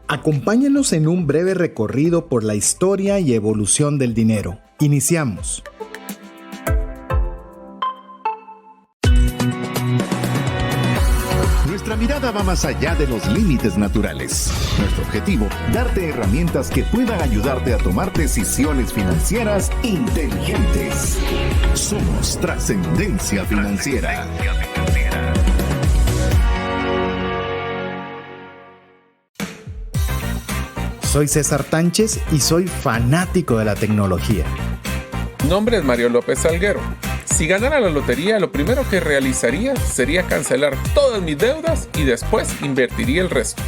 Acompáñenos en un breve recorrido por la historia y evolución del dinero. Iniciamos. Nuestra mirada va más allá de los límites naturales. Nuestro objetivo, darte herramientas que puedan ayudarte a tomar decisiones financieras inteligentes. Somos Trascendencia Financiera. Soy César Tánchez y soy fanático de la tecnología. Mi nombre es Mario López Salguero. Si ganara la lotería, lo primero que realizaría sería cancelar todas mis deudas y después invertiría el resto.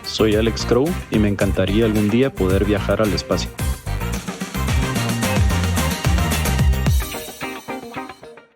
Soy Alex Crow y me encantaría algún día poder viajar al espacio.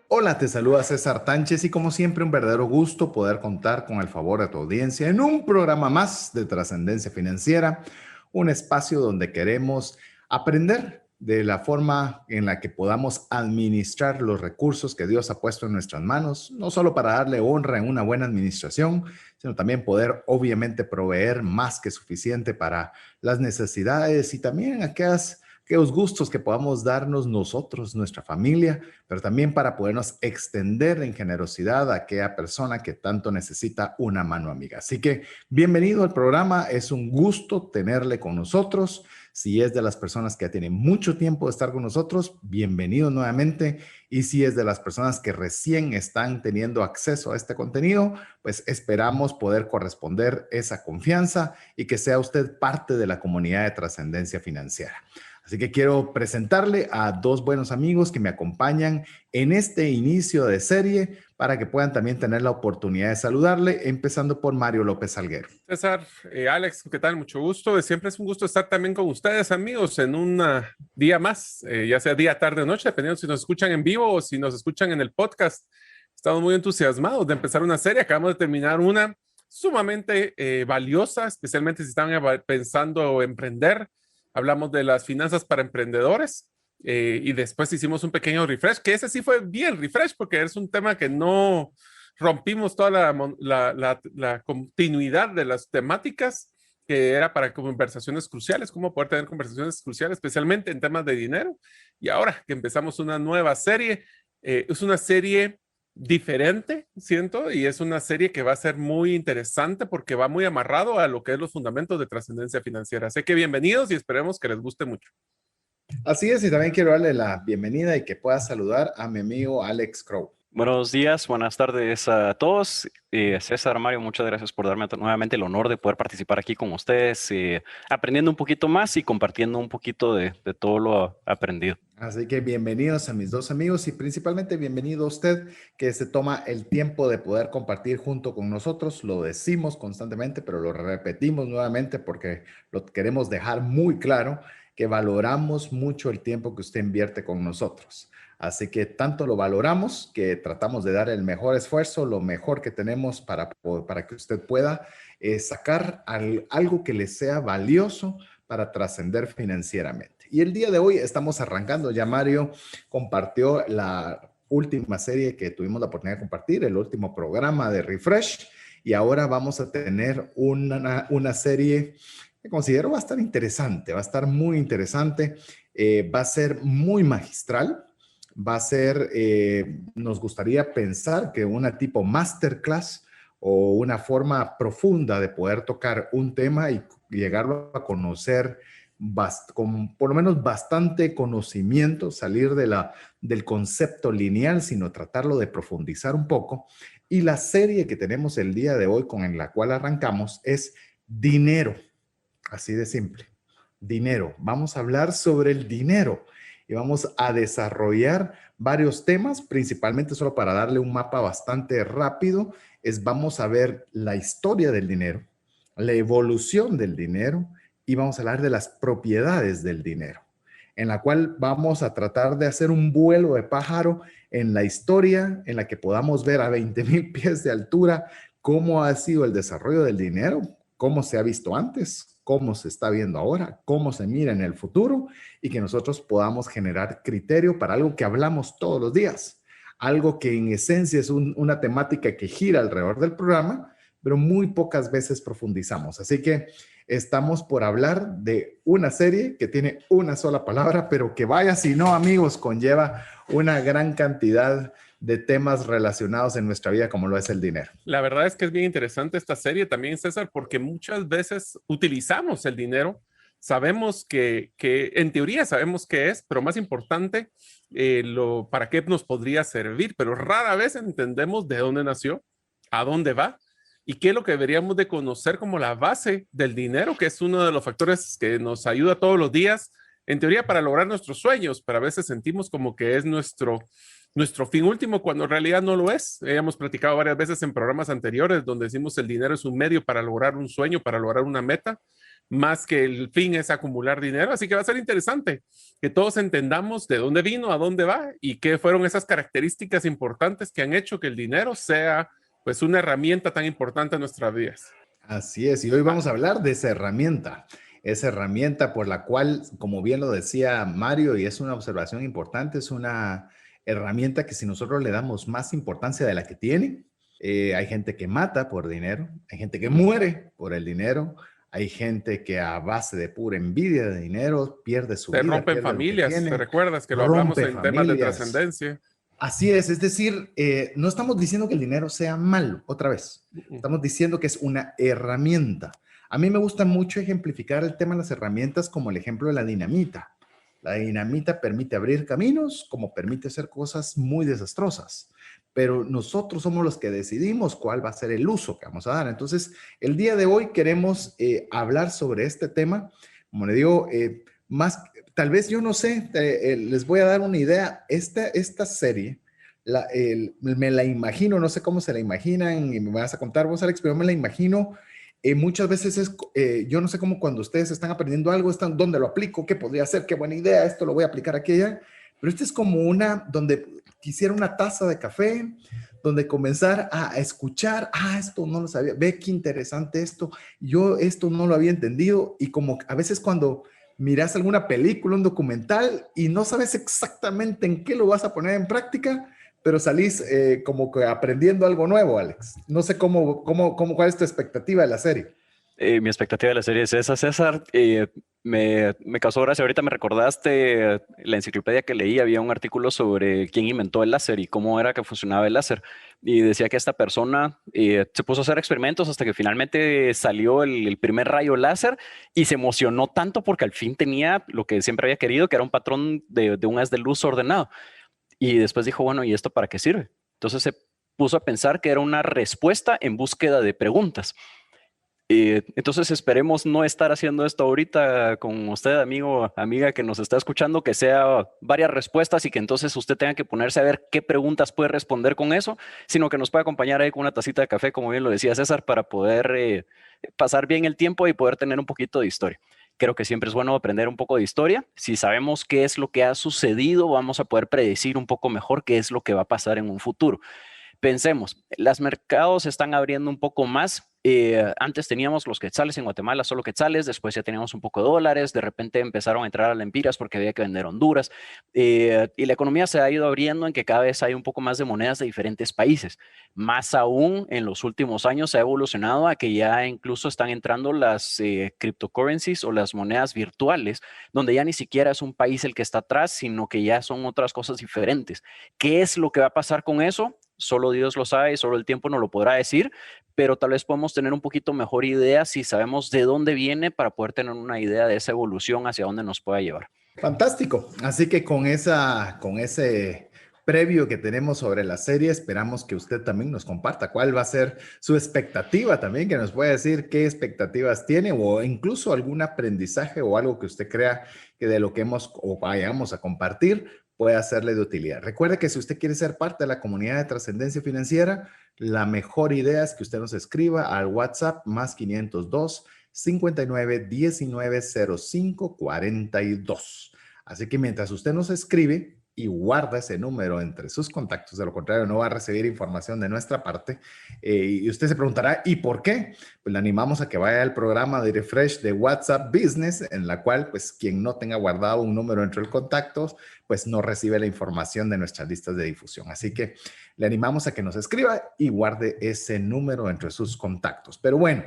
Hola, te saluda César Tánchez y como siempre un verdadero gusto poder contar con el favor de tu audiencia en un programa más de Trascendencia Financiera, un espacio donde queremos aprender de la forma en la que podamos administrar los recursos que Dios ha puesto en nuestras manos, no solo para darle honra en una buena administración, sino también poder obviamente proveer más que suficiente para las necesidades y también aquellos gustos que podamos darnos nosotros, nuestra familia, pero también para podernos extender en generosidad a aquella persona que tanto necesita una mano amiga. Así que bienvenido al programa, es un gusto tenerle con nosotros. Si es de las personas que ya tienen mucho tiempo de estar con nosotros, bienvenido nuevamente. Y si es de las personas que recién están teniendo acceso a este contenido, pues esperamos poder corresponder esa confianza y que sea usted parte de la comunidad de Trascendencia Financiera. Así que quiero presentarle a dos buenos amigos que me acompañan en este inicio de serie para que puedan también tener la oportunidad de saludarle, empezando por Mario López Salguero. César, Alex, ¿qué tal? Mucho gusto. Siempre es un gusto estar también con ustedes, amigos, en un día más, ya sea día, tarde o noche, dependiendo si nos escuchan en vivo o si nos escuchan en el podcast. Estamos muy entusiasmados de empezar una serie. Acabamos de terminar una sumamente valiosa, especialmente si están pensando emprender. Hablamos de las finanzas para emprendedores y después hicimos un pequeño refresh, que ese sí fue bien refresh porque es un tema que no rompimos toda la continuidad de las temáticas, que era para conversaciones cruciales, cómo poder tener conversaciones cruciales, especialmente en temas de dinero. Y ahora que empezamos una nueva serie, es una serie diferente, siento, y es una serie que va a ser muy interesante porque va muy amarrado a lo que es los fundamentos de trascendencia financiera. Así que bienvenidos y esperemos que les guste mucho. Así es, y también quiero darle la bienvenida y que pueda saludar a mi amigo Alex Crow. Buenos días, buenas tardes a todos. César, Mario, muchas gracias por darme nuevamente el honor de poder participar aquí con ustedes, aprendiendo un poquito más y compartiendo un poquito de todo lo aprendido. Así que bienvenidos a mis dos amigos y principalmente bienvenido a usted que se toma el tiempo de poder compartir junto con nosotros. Lo decimos constantemente, pero lo repetimos nuevamente porque lo queremos dejar muy claro que valoramos mucho el tiempo que usted invierte con nosotros. Así que tanto lo valoramos que tratamos de dar el mejor esfuerzo, lo mejor que tenemos para que usted pueda sacar algo que le sea valioso para trascender financieramente. Y el día de hoy estamos arrancando, ya Mario compartió la última serie que tuvimos la oportunidad de compartir, el último programa de Refresh, y ahora vamos a tener una serie que considero va a estar interesante, va a estar muy interesante, va a ser muy magistral. Va a ser, nos gustaría pensar que una tipo masterclass o una forma profunda de poder tocar un tema y llegarlo a conocer con por lo menos bastante conocimiento, salir del concepto lineal, sino tratarlo de profundizar un poco. Y la serie que tenemos el día de hoy con la cual arrancamos es Dinero, así de simple, dinero. Vamos a hablar sobre el dinero. Y vamos a desarrollar varios temas, principalmente solo para darle un mapa bastante rápido, vamos a ver la historia del dinero, la evolución del dinero y vamos a hablar de las propiedades del dinero, en la cual vamos a tratar de hacer un vuelo de pájaro en la historia, en la que podamos ver a 20,000 pies de altura cómo ha sido el desarrollo del dinero, cómo se ha visto antes, cómo se está viendo ahora, cómo se mira en el futuro y que nosotros podamos generar criterio para algo que hablamos todos los días, algo que en esencia es una temática que gira alrededor del programa, pero muy pocas veces profundizamos. Así que estamos por hablar de una serie que tiene una sola palabra, pero que vaya si no, amigos, conlleva una gran cantidad de temas relacionados en nuestra vida, como lo es el dinero. La verdad es que es bien interesante esta serie también, César, porque muchas veces utilizamos el dinero. Sabemos que en teoría sabemos qué es, pero más importante, para qué nos podría servir, pero rara vez entendemos de dónde nació, a dónde va y qué es lo que deberíamos de conocer como la base del dinero, que es uno de los factores que nos ayuda todos los días, en teoría, para lograr nuestros sueños, pero a veces sentimos como que es nuestro fin último, cuando en realidad no lo es. Hemos platicado varias veces en programas anteriores donde decimos el dinero es un medio para lograr un sueño, para lograr una meta, más que el fin es acumular dinero. Así que va a ser interesante que todos entendamos de dónde vino, a dónde va y qué fueron esas características importantes que han hecho que el dinero sea pues una herramienta tan importante en nuestras vidas. Así es, y hoy vamos a hablar de esa herramienta por la cual, como bien lo decía Mario, y es una observación importante, es una herramienta que si nosotros le damos más importancia de la que tiene, hay gente que mata por dinero, hay gente que muere por el dinero, hay gente que a base de pura envidia de dinero pierde su vida. Se rompen familias, ¿te recuerdas que lo hablamos en temas de trascendencia? Así es decir, no estamos diciendo que el dinero sea malo, otra vez, estamos diciendo que es una herramienta. A mí me gusta mucho ejemplificar el tema de las herramientas como el ejemplo de la dinamita. La dinamita permite abrir caminos, como permite hacer cosas muy desastrosas, pero nosotros somos los que decidimos cuál va a ser el uso que vamos a dar. Entonces, el día de hoy queremos hablar sobre este tema. Como le digo, tal vez yo no sé, les voy a dar una idea. Esta serie, me la imagino, no sé cómo se la imaginan y me vas a contar vos, Alex, pero me la imagino. Muchas veces yo no sé cómo cuando ustedes están aprendiendo algo, ¿dónde lo aplico? ¿Qué podría hacer? ¿Qué buena idea? Esto lo voy a aplicar aquí y allá. Pero este es como donde quisiera una taza de café, donde comenzar a escuchar, esto no lo sabía, ve qué interesante esto, yo esto no lo había entendido, y como a veces cuando miras alguna película, un documental, y no sabes exactamente en qué lo vas a poner en práctica, pero salís como que aprendiendo algo nuevo, Alex. No sé cuál es tu expectativa de la serie. Mi expectativa de la serie es esa, César. Me causó gracia. Ahorita me recordaste la enciclopedia que leí. Había un artículo sobre quién inventó el láser y cómo era que funcionaba el láser. Y decía que esta persona se puso a hacer experimentos hasta que finalmente salió el primer rayo láser y se emocionó tanto porque al fin tenía lo que siempre había querido, que era un patrón de un haz de luz ordenado. Y después dijo, bueno, ¿y esto para qué sirve? Entonces se puso a pensar que era una respuesta en búsqueda de preguntas. Entonces esperemos no estar haciendo esto ahorita con usted, amigo, amiga que nos está escuchando, que sea varias respuestas y que entonces usted tenga que ponerse a ver qué preguntas puede responder con eso, sino que nos pueda acompañar ahí con una tacita de café, como bien lo decía César, para poder pasar bien el tiempo y poder tener un poquito de historia. Creo que siempre es bueno aprender un poco de historia. Si sabemos qué es lo que ha sucedido, vamos a poder predecir un poco mejor qué es lo que va a pasar en un futuro. Pensemos, los mercados se están abriendo un poco más. Antes teníamos los quetzales en Guatemala, solo quetzales, después ya teníamos un poco de dólares, de repente empezaron a entrar a lempiras porque había que vender Honduras, y la economía se ha ido abriendo en que cada vez hay un poco más de monedas de diferentes países. Más aún, en los últimos años se ha evolucionado a que ya incluso están entrando las cryptocurrencies o las monedas virtuales, donde ya ni siquiera es un país el que está atrás, sino que ya son otras cosas diferentes. ¿Qué es lo que va a pasar con eso? Solo Dios lo sabe y solo el tiempo nos lo podrá decir, pero tal vez podemos tener un poquito mejor idea si sabemos de dónde viene para poder tener una idea de esa evolución hacia dónde nos pueda llevar. Fantástico. Así que con ese previo que tenemos sobre la serie, esperamos que usted también nos comparta cuál va a ser su expectativa también, que nos pueda decir qué expectativas tiene o incluso algún aprendizaje o algo que usted crea que de lo que hemos o vayamos a compartir puede hacerle de utilidad. Recuerde que si usted quiere ser parte de la comunidad de Trascendencia Financiera, la mejor idea es que usted nos escriba al WhatsApp más 502 59 19 05 42. Así que mientras usted nos escribe y guarda ese número entre sus contactos, de lo contrario no va a recibir información de nuestra parte, y usted se preguntará, ¿y por qué? Pues le animamos a que vaya al programa de Refresh de WhatsApp Business, en la cual pues quien no tenga guardado un número entre los contactos, pues no recibe la información de nuestras listas de difusión. Así que le animamos a que nos escriba y guarde ese número entre sus contactos. Pero bueno,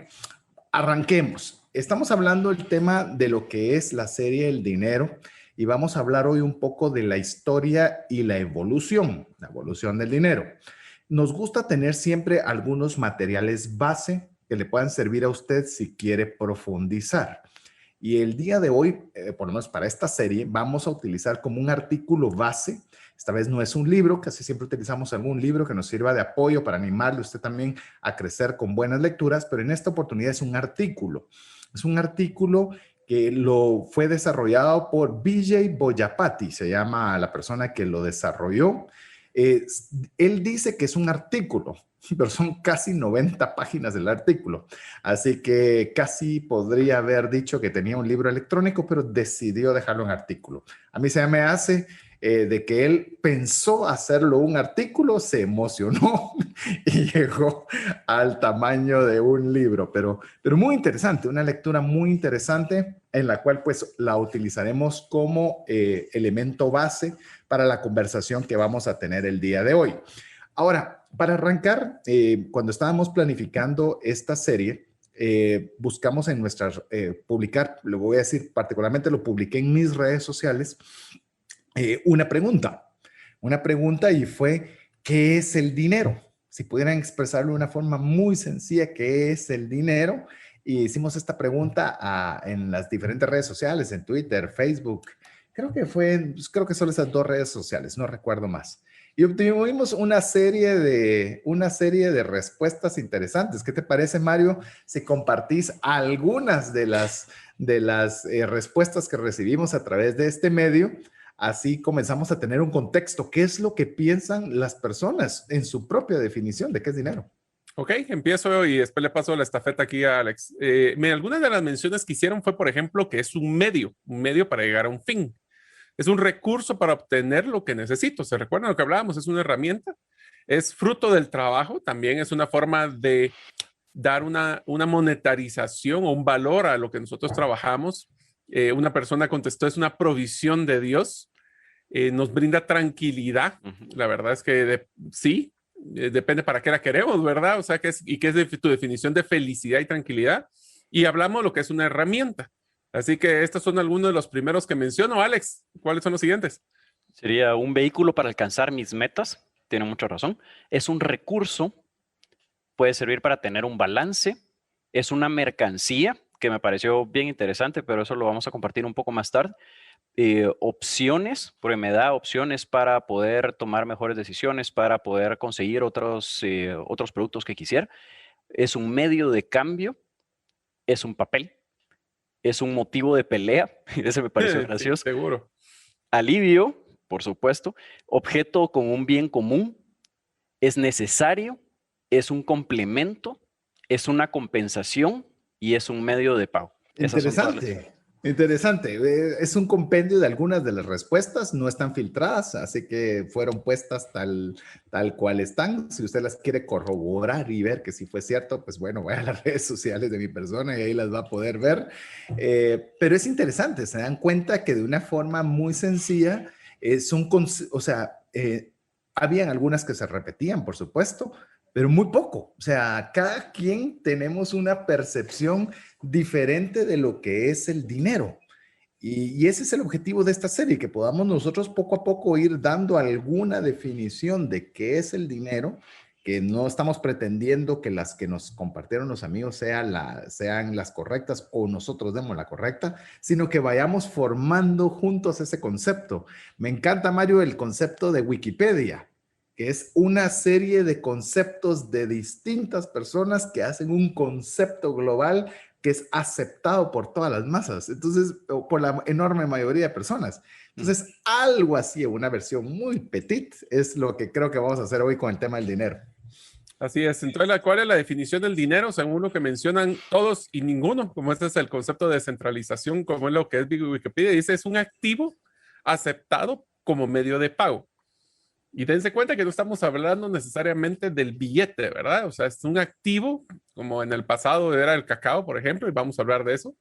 arranquemos. Estamos hablando del tema de lo que es la serie El Dinero y vamos a hablar hoy un poco de la historia y la evolución del dinero. Nos gusta tener siempre algunos materiales base que le puedan servir a usted si quiere profundizar. Y el día de hoy, por lo menos para esta serie, vamos a utilizar como un artículo base. Esta vez no es un libro, casi siempre utilizamos algún libro que nos sirva de apoyo para animarle a usted también a crecer con buenas lecturas, pero en esta oportunidad es un artículo. Es un artículo que fue desarrollado por Vijay Boyapati, se llama la persona que lo desarrolló. Él dice que es un artículo, pero son casi 90 páginas del artículo. Así que casi podría haber dicho que tenía un libro electrónico, pero decidió dejarlo en artículo. A mí se me hace de que él pensó hacerlo un artículo, se emocionó y llegó al tamaño de un libro, pero muy interesante, una lectura muy interesante en la cual pues la utilizaremos como elemento base para la conversación que vamos a tener el día de hoy. Ahora, para arrancar, cuando estábamos planificando esta serie, buscamos en nuestras, publicar, lo voy a decir, particularmente lo publiqué en mis redes sociales, una pregunta y fue, ¿qué es el dinero? Si pudieran expresarlo de una forma muy sencilla, ¿qué es el dinero? Y hicimos esta pregunta en las diferentes redes sociales, en Twitter, Facebook, creo que solo esas 2 redes sociales, no recuerdo más. Y obtuvimos una serie de respuestas interesantes. ¿Qué te parece, Mario, si compartís algunas de las respuestas que recibimos a través de este medio? Así comenzamos a tener un contexto. ¿Qué es lo que piensan las personas en su propia definición de qué es dinero? Ok, empiezo y después le paso la estafeta aquí a Alex. Algunas de las menciones que hicieron fue, por ejemplo, que es un medio para llegar a un fin. Es un recurso para obtener lo que necesito. ¿Se recuerdan lo que hablábamos? Es una herramienta. Es fruto del trabajo. También es una forma de dar una monetarización o un valor a lo que nosotros trabajamos. Una persona contestó, es una provisión de Dios. Nos brinda tranquilidad. La verdad es que sí, depende para qué la queremos, ¿verdad? O sea, ¿qué es tu definición de felicidad y tranquilidad? Y hablamos de lo que es una herramienta. Así que estos son algunos de los primeros que menciono. Alex, ¿cuáles son los siguientes? Sería un vehículo para alcanzar mis metas. Tiene mucha razón. Es un recurso. Puede servir para tener un balance. Es una mercancía, que me pareció bien interesante, pero eso lo vamos a compartir un poco más tarde. Opciones, porque me da opciones para poder tomar mejores decisiones, para poder conseguir otros productos que quisiera. Es un medio de cambio. Es un papel. Es un motivo de pelea. Ese me pareció gracioso. Sí, seguro. Alivio, por supuesto. Objeto con un bien común. Es necesario. Es Es es una compensación y es un medio de pago. Interesante. Es un compendio de algunas de las respuestas, no están filtradas, así que fueron puestas tal cual están. Si usted las quiere corroborar y ver que sí fue cierto, pues bueno, vaya a las redes sociales de mi persona y ahí las va a poder ver. Pero es interesante, se dan cuenta que de una forma muy sencilla, habían algunas que se repetían, por supuesto, pero muy poco. O sea, cada quien tenemos una percepción diferente de lo que es el dinero. Y ese es el objetivo de esta serie, que podamos nosotros poco a poco ir dando alguna definición de qué es el dinero, que no estamos pretendiendo que las que nos compartieron los amigos sean las correctas o nosotros demos la correcta, sino que vayamos formando juntos ese concepto. Me encanta, Mario, el concepto de Wikipedia, que es una serie de conceptos de distintas personas que hacen un concepto global que es aceptado por todas las masas, entonces, por la enorme mayoría de personas. Entonces, algo así, una versión muy petit, es lo que creo que vamos a hacer hoy con el tema del dinero. Así es. Entonces, ¿cuál es la definición del dinero? Según lo que mencionan todos y ninguno, como este es el concepto de descentralización, como es lo que es Wikipedia, dice, es un activo aceptado como medio de pago. Y dense cuenta que no estamos hablando necesariamente del billete, ¿verdad? O sea, es un activo, como en el pasado era el cacao, por ejemplo, y vamos a hablar de eso,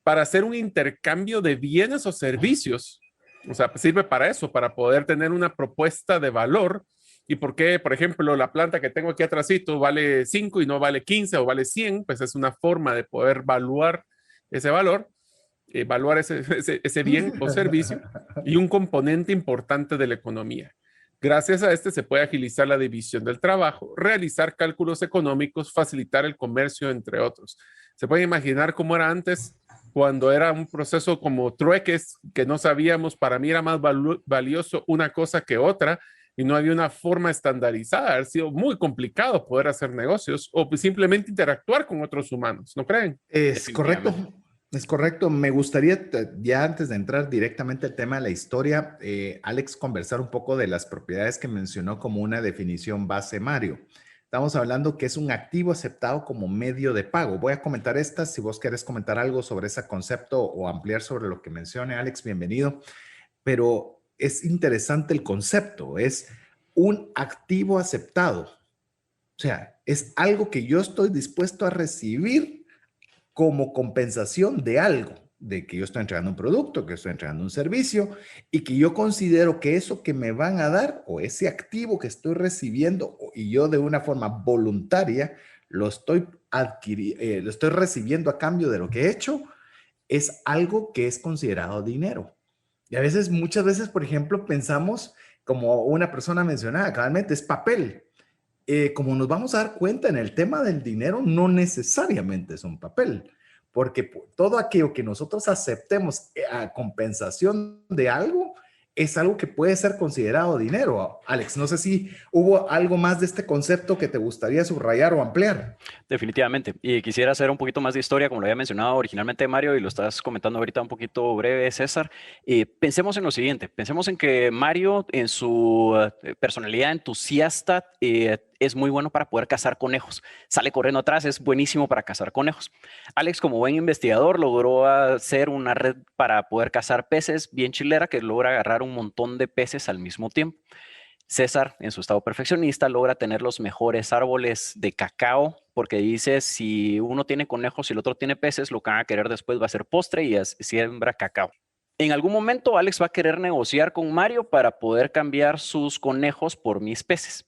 para hacer un intercambio de bienes o servicios. O sea, sirve para eso, para poder tener una propuesta de valor ¿Y por qué, por ejemplo, la planta que tengo aquí atrásito vale 5 y no vale 15 o vale 100? Pues es una forma de poder evaluar ese valor, evaluar ese bien o servicio y un componente importante de la economía. Gracias a este se puede agilizar la división del trabajo, realizar cálculos económicos, facilitar el comercio, entre otros. Se puede imaginar cómo era antes, cuando era un proceso como trueques, que no sabíamos, para mí era más valioso una cosa que otra, y no había una forma estandarizada. Ha sido muy complicado poder hacer negocios o simplemente interactuar con otros humanos, ¿no creen? Es correcto. Es correcto. Me gustaría, ya antes de entrar directamente al tema de la historia, Alex, conversar un poco de las propiedades que mencionó como una definición base Mario. Estamos hablando que es un activo aceptado como medio de pago. Voy a comentar estas. Si vos querés comentar algo sobre ese concepto o ampliar sobre lo que mencione, Alex, bienvenido. Pero es interesante el concepto. Es un activo aceptado. O sea, es algo que yo estoy dispuesto a recibir como compensación de algo, de que yo estoy entregando un producto, que estoy entregando un servicio y que yo considero que eso que me van a dar o ese activo que estoy recibiendo y yo de una forma voluntaria lo estoy lo estoy recibiendo a cambio de lo que he hecho, es algo que es considerado dinero. Y a veces, muchas veces, por ejemplo, pensamos, como una persona mencionaba, cabalmente es papel. Como nos vamos a dar cuenta en el tema del dinero, no necesariamente es un papel, porque todo aquello que nosotros aceptemos a compensación de algo, es algo que puede ser considerado dinero. Alex, no sé si hubo algo más de este concepto que te gustaría subrayar o ampliar. Definitivamente. Y quisiera hacer un poquito más de historia, como lo había mencionado originalmente Mario, y lo estás comentando ahorita un poquito breve, César. Pensemos en lo siguiente, pensemos en que Mario, en su personalidad entusiasta, es muy bueno para poder cazar conejos. Sale corriendo atrás, es buenísimo para cazar conejos. Alex, como buen investigador, logró hacer una red para poder cazar peces bien chilera que logra agarrar un montón de peces al mismo tiempo. César, en su estado perfeccionista, logra tener los mejores árboles de cacao porque dice, si uno tiene conejos y el otro tiene peces, lo que van a querer después va a ser postre y siembra cacao. En algún momento, Alex va a querer negociar con Mario para poder cambiar sus conejos por mis peces.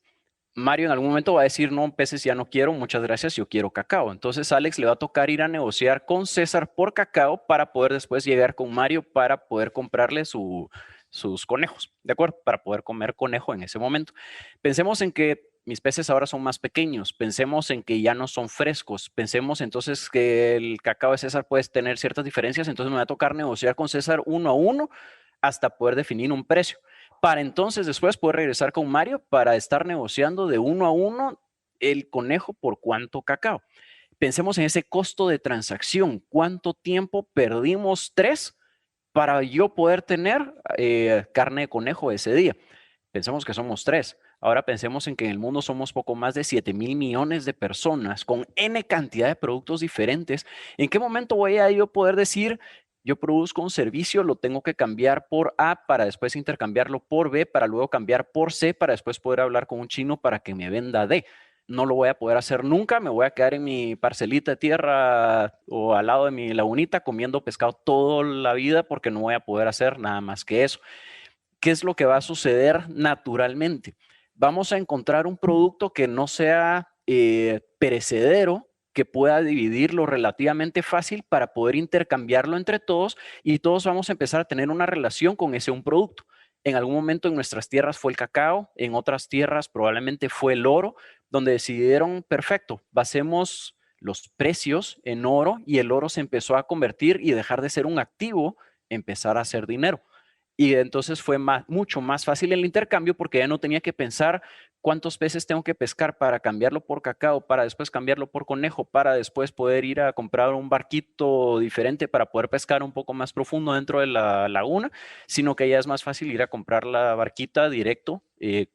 Mario en algún momento va a decir, no, peces ya no quiero, muchas gracias, yo quiero cacao. Entonces Alex le va a tocar ir a negociar con César por cacao para poder después llegar con Mario para poder comprarle sus conejos, ¿de acuerdo? Para poder comer conejo en ese momento. Pensemos en que mis peces ahora son más pequeños, pensemos en que ya no son frescos, pensemos entonces que el cacao de César puede tener ciertas diferencias, entonces me va a tocar negociar con César uno a uno hasta poder definir un precio. Para entonces después poder regresar con Mario para estar negociando de uno a uno el conejo por cuánto cacao. Pensemos en ese costo de transacción, cuánto tiempo perdimos para yo poder tener carne de conejo ese día. Pensemos que somos 3. Ahora pensemos en que en el mundo somos poco más de 7,000 millones de personas con N cantidad de productos diferentes. ¿En qué momento voy a yo poder decir, yo produzco un servicio, lo tengo que cambiar por A para después intercambiarlo por B, para luego cambiar por C, para después poder hablar con un chino para que me venda D? No lo voy a poder hacer nunca, me voy a quedar en mi parcelita de tierra o al lado de mi lagunita comiendo pescado toda la vida porque no voy a poder hacer nada más que eso. ¿Qué es lo que va a suceder naturalmente? Vamos a encontrar un producto que no sea perecedero, que pueda dividirlo relativamente fácil para poder intercambiarlo entre todos y todos vamos a empezar a tener una relación con ese un producto. En algún momento en nuestras tierras fue el cacao, en otras tierras probablemente fue el oro, donde decidieron, perfecto, basemos los precios en oro y el oro se empezó a convertir y dejar de ser un activo, empezar a ser dinero. Y entonces fue mucho más fácil el intercambio porque ya no tenía que pensar cuántos peces tengo que pescar para cambiarlo por cacao, para después cambiarlo por conejo, para después poder ir a comprar un barquito diferente para poder pescar un poco más profundo dentro de la laguna, sino que ya es más fácil ir a comprar la barquita directo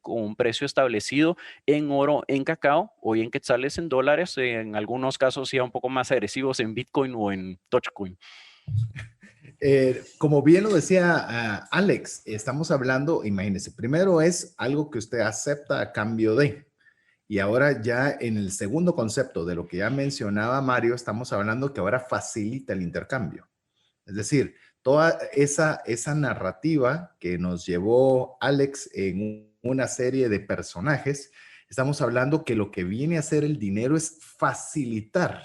con un precio establecido en oro, en cacao, o en quetzales, en dólares, en algunos casos ya un poco más agresivos en Bitcoin o en Dogecoin. Como bien lo decía Alex, estamos hablando, imagínense, primero es algo que usted acepta a cambio de, y ahora ya en el segundo concepto de lo que ya mencionaba Mario, estamos hablando que ahora facilita el intercambio. Es decir, toda esa narrativa que nos llevó Alex en una serie de personajes, estamos hablando que lo que viene a hacer el dinero es facilitar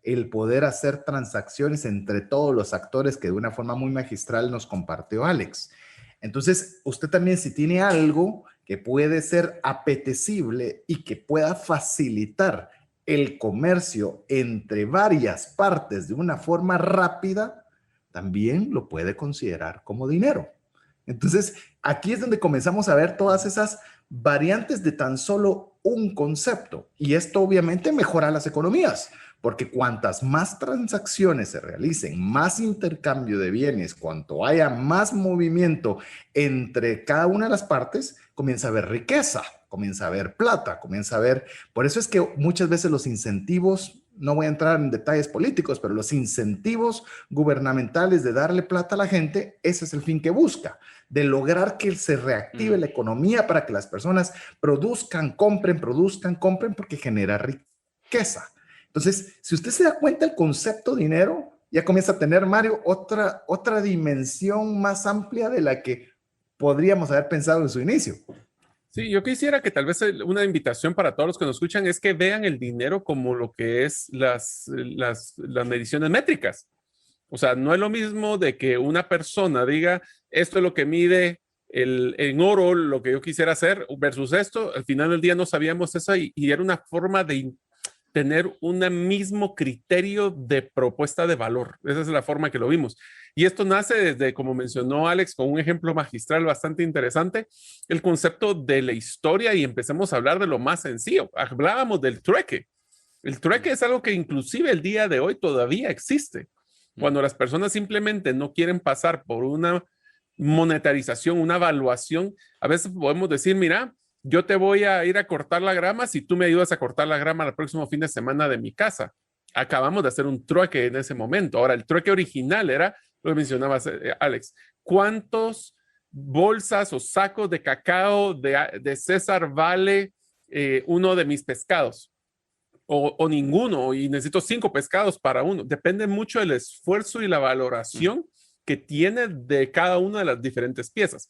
el poder hacer transacciones entre todos los actores que de una forma muy magistral nos compartió Alex. Entonces, usted también si tiene algo que puede ser apetecible y que pueda facilitar el comercio entre varias partes de una forma rápida, también lo puede considerar como dinero. Entonces, aquí es donde comenzamos a ver todas esas variantes de tan solo un concepto. Y esto obviamente mejora las economías, porque cuantas más transacciones se realicen, más intercambio de bienes, cuanto haya más movimiento entre cada una de las partes, comienza a haber riqueza, comienza a haber plata, comienza a haber... Por eso es que muchas veces los incentivos, no voy a entrar en detalles políticos, pero los incentivos gubernamentales de darle plata a la gente, ese es el fin que busca, de lograr que se reactive la economía para que las personas produzcan, compren, porque genera riqueza. Entonces, si usted se da cuenta, el concepto dinero ya comienza a tener, Mario, otra dimensión más amplia de la que podríamos haber pensado en su inicio. Sí, yo quisiera que tal vez una invitación para todos los que nos escuchan es que vean el dinero como lo que es las mediciones métricas. O sea, no es lo mismo de que una persona diga, esto es lo que mide en oro, lo que yo quisiera hacer, versus esto. Al final del día no sabíamos eso y era una forma de tener un mismo criterio de propuesta de valor. Esa es la forma que lo vimos. Y esto nace desde, como mencionó Alex, con un ejemplo magistral bastante interesante, el concepto de la historia, y empecemos a hablar de lo más sencillo. Hablábamos del trueque. El trueque es algo que inclusive el día de hoy todavía existe. Cuando las personas simplemente no quieren pasar por una monetarización, una evaluación, a veces podemos decir, mira, yo te voy a ir a cortar la grama si tú me ayudas a cortar la grama el próximo fin de semana de mi casa. Acabamos de hacer un trueque en ese momento. Ahora, el trueque original era, lo mencionabas, Alex, ¿cuántos bolsas o sacos de cacao de César vale uno de mis pescados? O ninguno, y necesito 5 pescados para uno. Depende mucho del esfuerzo y la valoración que tiene de cada una de las diferentes piezas.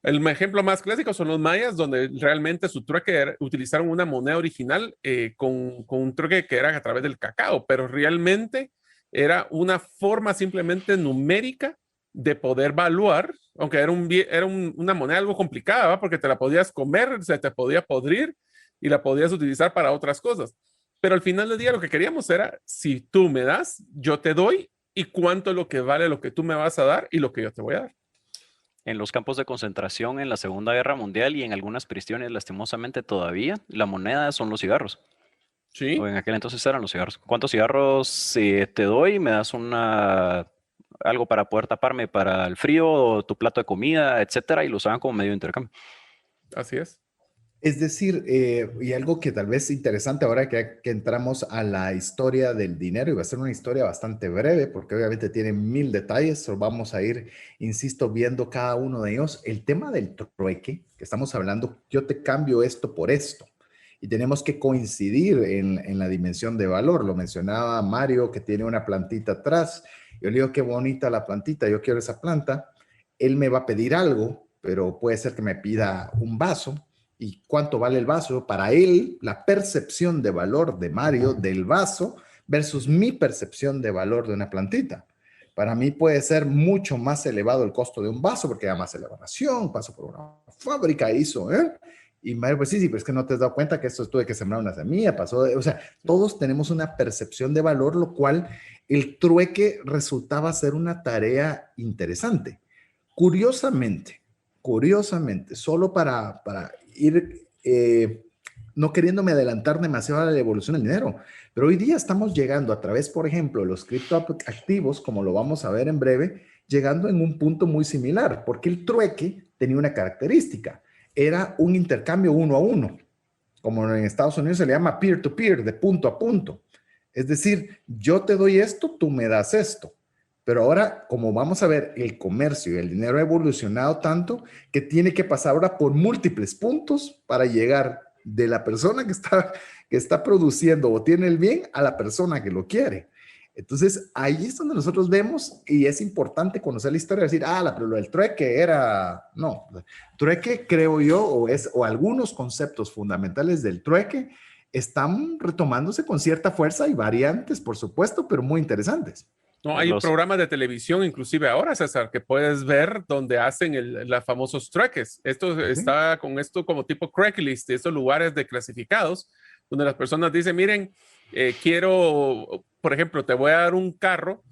El ejemplo más clásico son los mayas, donde realmente su trueque utilizaron una moneda original con un trueque que era a través del cacao, pero realmente era una forma simplemente numérica de poder evaluar, aunque era una moneda algo complicada, ¿va? Porque te la podías comer, se te podía podrir y la podías utilizar para otras cosas. Pero al final del día lo que queríamos era, si tú me das, yo te doy, y cuánto es lo que vale lo que tú me vas a dar y lo que yo te voy a dar. En los campos de concentración en la Segunda Guerra Mundial y en algunas prisiones, lastimosamente todavía, la moneda son los cigarros. Sí. O en aquel entonces eran los cigarros. ¿Cuántos cigarros te doy? ¿Me das algo para poder taparme para el frío, o tu plato de comida, etcétera? Y lo usaban como medio de intercambio. Así es. Es decir, y algo que tal vez es interesante ahora que entramos a la historia del dinero, y va a ser una historia bastante breve porque obviamente tiene 1000 detalles, so vamos a ir, insisto, viendo cada uno de ellos. El tema del trueque, que estamos hablando, yo te cambio esto por esto, y tenemos que coincidir en la dimensión de valor. Lo mencionaba Mario, que tiene una plantita atrás. Yo le digo, qué bonita la plantita, yo quiero esa planta. Él me va a pedir algo, pero puede ser que me pida un vaso. ¿Y cuánto vale el vaso? Para él, la percepción de valor de Mario del vaso versus mi percepción de valor de una plantita. Para mí puede ser mucho más elevado el costo de un vaso porque da más elaboración, paso por una fábrica, hizo, ¿eh? Y Mario, pues sí, pero es que no te has dado cuenta que esto tuve que sembrar una semilla, o sea, todos tenemos una percepción de valor, lo cual el trueque resultaba ser una tarea interesante. Curiosamente, solo para ir no queriéndome adelantar demasiado a la evolución del dinero, pero hoy día estamos llegando a través, por ejemplo, de los criptoactivos, como lo vamos a ver en breve, llegando en un punto muy similar, porque el trueque tenía una característica, era un intercambio uno a uno, como en Estados Unidos se le llama peer-to-peer, de punto a punto. Es decir, yo te doy esto, tú me das esto. Pero ahora, como vamos a ver, el comercio y el dinero ha evolucionado tanto que tiene que pasar ahora por múltiples puntos para llegar de la persona que está produciendo o tiene el bien a la persona que lo quiere. Entonces, ahí es donde nosotros vemos y es importante conocer la historia, decir, pero lo del trueque era, no, trueque creo yo, o algunos conceptos fundamentales del trueque están retomándose con cierta fuerza y variantes, por supuesto, pero muy interesantes. No, hay programas de televisión, inclusive ahora, César, que puedes ver donde hacen los famosos trueques. Esto está con esto como tipo Craigslist, estos lugares de clasificados, donde las personas dicen, miren, quiero, por ejemplo, te voy a dar un carro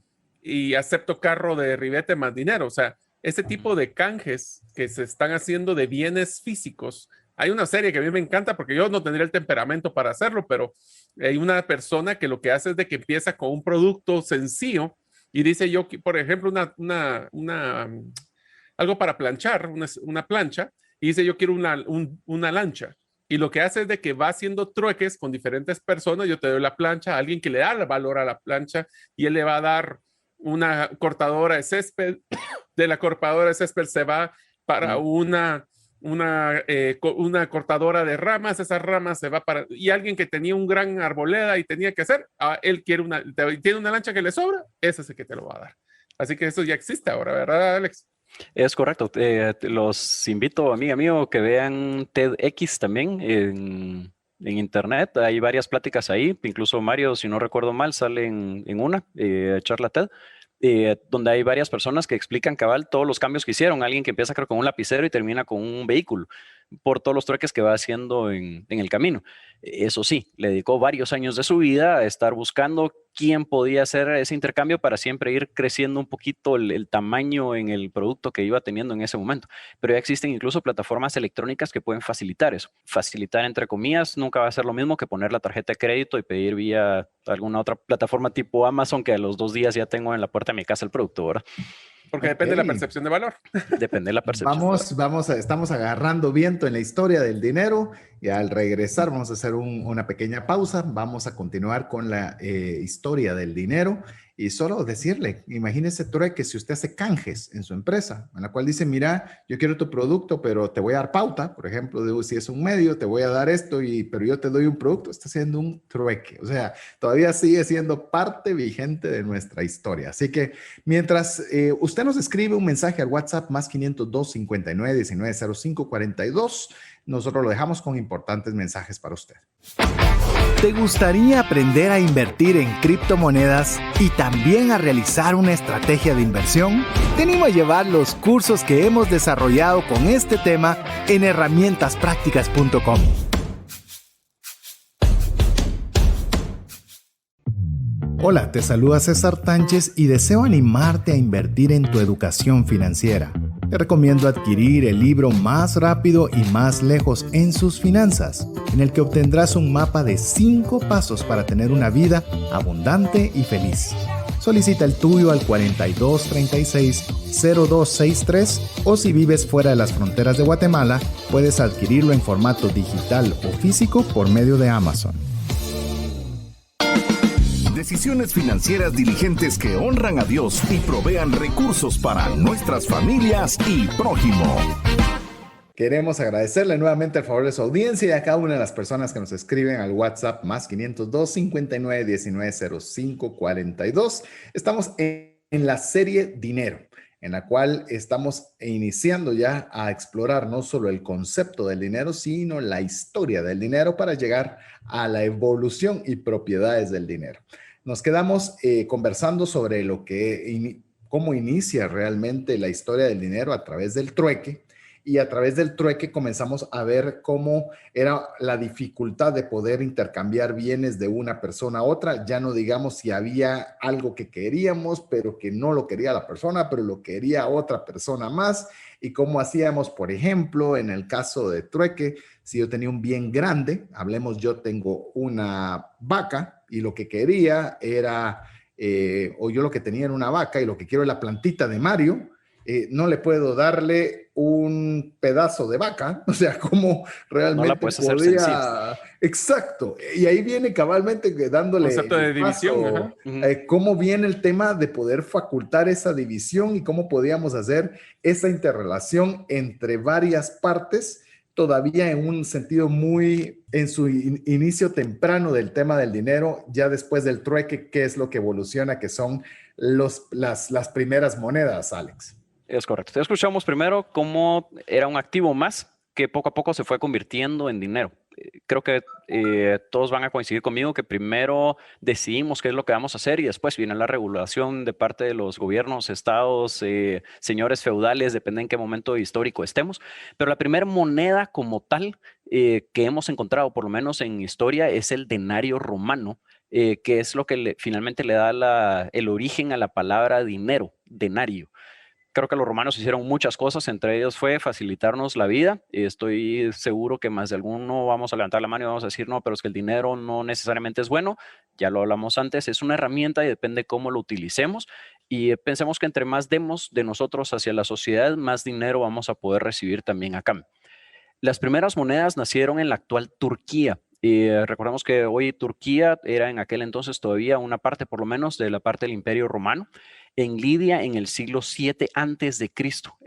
y acepto carro de ribete más dinero. O sea, ese tipo de canjes que se están haciendo de bienes físicos. Hay una serie que a mí me encanta porque yo no tendría el temperamento para hacerlo, pero hay una persona que lo que hace es de que empieza con un producto sencillo y dice yo, por ejemplo, algo para planchar, una plancha, y dice yo quiero una lancha. Y lo que hace es de que va haciendo trueques con diferentes personas. Yo te doy la plancha a alguien que le da el valor a la plancha y él le va a dar una cortadora de césped. De la cortadora de césped se va para una cortadora de ramas. Esas ramas se va para... Y alguien que tenía un gran arboleda y tenía que hacer, él quiere tiene una lancha que le sobra, ese es el que te lo va a dar. Así que eso ya existe ahora, ¿verdad, Alex? Es correcto. Los invito, amiga mío, que vean TEDx también en internet. Hay varias pláticas ahí. Incluso Mario, si no recuerdo mal, sale en una charla TED, donde hay varias personas que explican cabal todos los cambios que hicieron. Alguien que empieza creo con un lapicero y termina con un vehículo por todos los trueques que va haciendo en el camino. Eso sí, le dedicó varios años de su vida a estar buscando quién podía hacer ese intercambio para siempre ir creciendo un poquito el tamaño en el producto que iba teniendo en ese momento. Pero ya existen incluso plataformas electrónicas que pueden facilitar eso. Facilitar entre comillas nunca va a ser lo mismo que poner la tarjeta de crédito y pedir vía alguna otra plataforma tipo Amazon, que a los 2 días ya tengo en la puerta de mi casa el producto, ¿verdad? Porque depende de la percepción de valor. Depende de la percepción. Estamos agarrando viento en la historia del dinero y al regresar vamos a hacer una pequeña pausa. Vamos a continuar con la historia del dinero y solo decirle, imagínese trueque si usted hace canjes en su empresa, en la cual dice, mira, yo quiero tu producto, pero te voy a dar pauta, por ejemplo, si es un medio, te voy a dar esto, pero yo te doy un producto, está haciendo un trueque. O sea, todavía sigue siendo parte vigente de nuestra historia. Así que mientras usted nos escribe un mensaje al WhatsApp más 502 59 19 05 42, nosotros lo dejamos con importantes mensajes para usted. ¿Te gustaría aprender a invertir en criptomonedas y también a realizar una estrategia de inversión? Te animo a llevar los cursos que hemos desarrollado con este tema en herramientaspracticas.com. Hola, te saluda César Tánchez y deseo animarte a invertir en tu educación financiera. Te recomiendo adquirir el libro Más rápido y más lejos en sus finanzas, en el que obtendrás un mapa de 5 pasos para tener una vida abundante y feliz. Solicita el tuyo al 4236-0263 o si vives fuera de las fronteras de Guatemala, puedes adquirirlo en formato digital o físico por medio de Amazon. Decisiones financieras diligentes que honran a Dios y provean recursos para nuestras familias y prójimo. Queremos agradecerle nuevamente el favor de su audiencia y a cada una de las personas que nos escriben al WhatsApp más 502 59 19 05 42. Estamos en la serie Dinero, en la cual estamos iniciando ya a explorar no solo el concepto del dinero, sino la historia del dinero para llegar a la evolución y propiedades del dinero. Nos quedamos conversando sobre cómo inicia realmente la historia del dinero a través del trueque, y a través del trueque comenzamos a ver cómo era la dificultad de poder intercambiar bienes de una persona a otra. Ya no digamos si había algo que queríamos, pero que no lo quería la persona, pero lo quería otra persona más. Y cómo hacíamos, por ejemplo, en el caso de trueque, si yo tenía un bien grande, hablemos, yo tengo una vaca y lo que quería era, o yo lo que tenía era una vaca y lo que quiero es la plantita de Mario, no le puedo darle un pedazo de vaca, o sea, cómo realmente no la puedes hacer sencilla. Exacto, y ahí viene cabalmente dándole concepto de división, cómo viene el tema de poder facultar esa división y cómo podíamos hacer esa interrelación entre varias partes todavía en un sentido muy en su inicio temprano del tema del dinero, ya después del trueque, ¿qué es lo que evoluciona? Que son las primeras monedas, Alex. Es correcto. Ya escuchamos primero cómo era un activo más que poco a poco se fue convirtiendo en dinero. Creo que todos van a coincidir conmigo que primero decidimos qué es lo que vamos a hacer y después viene la regulación de parte de los gobiernos, estados, señores feudales, depende en qué momento histórico estemos. Pero la primera moneda como tal que hemos encontrado, por lo menos en historia, es el denario romano, que es lo que finalmente le da el origen a la palabra dinero, denario. Creo que los romanos hicieron muchas cosas, entre ellos fue facilitarnos la vida. Estoy seguro que más de alguno vamos a levantar la mano y vamos a decir, no, pero es que el dinero no necesariamente es bueno. Ya lo hablamos antes, es una herramienta y depende cómo lo utilicemos. Y pensemos que entre más demos de nosotros hacia la sociedad, más dinero vamos a poder recibir también acá. Las primeras monedas nacieron en la actual Turquía. Recordemos que hoy Turquía era en aquel entonces todavía una parte, por lo menos, de la parte del Imperio Romano. En Lidia en el siglo 7 antes de Cristo,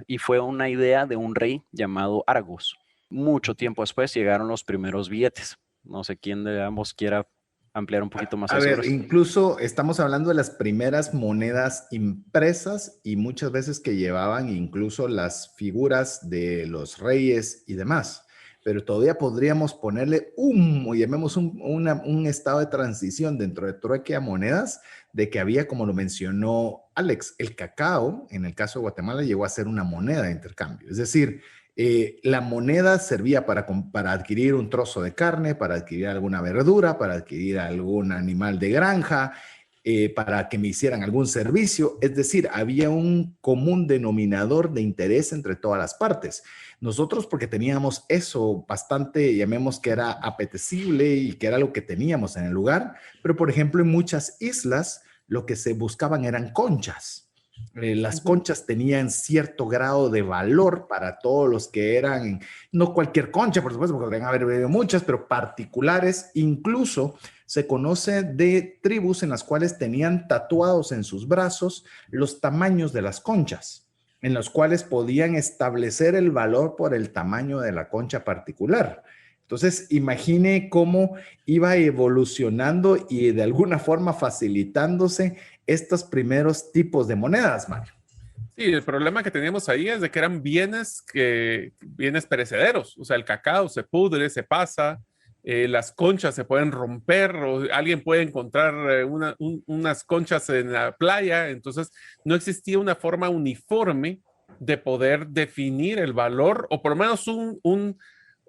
y fue una idea de un rey llamado Argos. Mucho tiempo después llegaron los primeros billetes. No sé quién de ambos quiera ampliar un poquito más. A ver, incluso estamos hablando de las primeras monedas impresas y muchas veces que llevaban incluso las figuras de los reyes y demás. Pero todavía podríamos ponerle llamemos un estado de transición dentro de trueque a monedas, de que había, como lo mencionó Alex, el cacao, en el caso de Guatemala, llegó a ser una moneda de intercambio. Es decir, la moneda servía para adquirir un trozo de carne, para adquirir alguna verdura, para adquirir algún animal de granja, para que me hicieran algún servicio. Es decir, había un común denominador de interés entre todas las partes. Nosotros, porque teníamos eso bastante, llamemos que era apetecible y que era lo que teníamos en el lugar, pero por ejemplo en muchas islas lo que se buscaban eran conchas. Las conchas tenían cierto grado de valor para todos los que eran, no cualquier concha, por supuesto, porque podrían haber muchas, pero particulares. Incluso se conoce de tribus en las cuales tenían tatuados en sus brazos los tamaños de las conchas, en los cuales podían establecer el valor por el tamaño de la concha particular. Entonces, imagine cómo iba evolucionando y de alguna forma facilitándose estos primeros tipos de monedas, Mario. Sí, el problema que teníamos ahí es de que eran bienes perecederos. O sea, el cacao se pudre, se pasa, las conchas se pueden romper, o alguien puede encontrar unas conchas en la playa. Entonces, no existía una forma uniforme de poder definir el valor, o por lo menos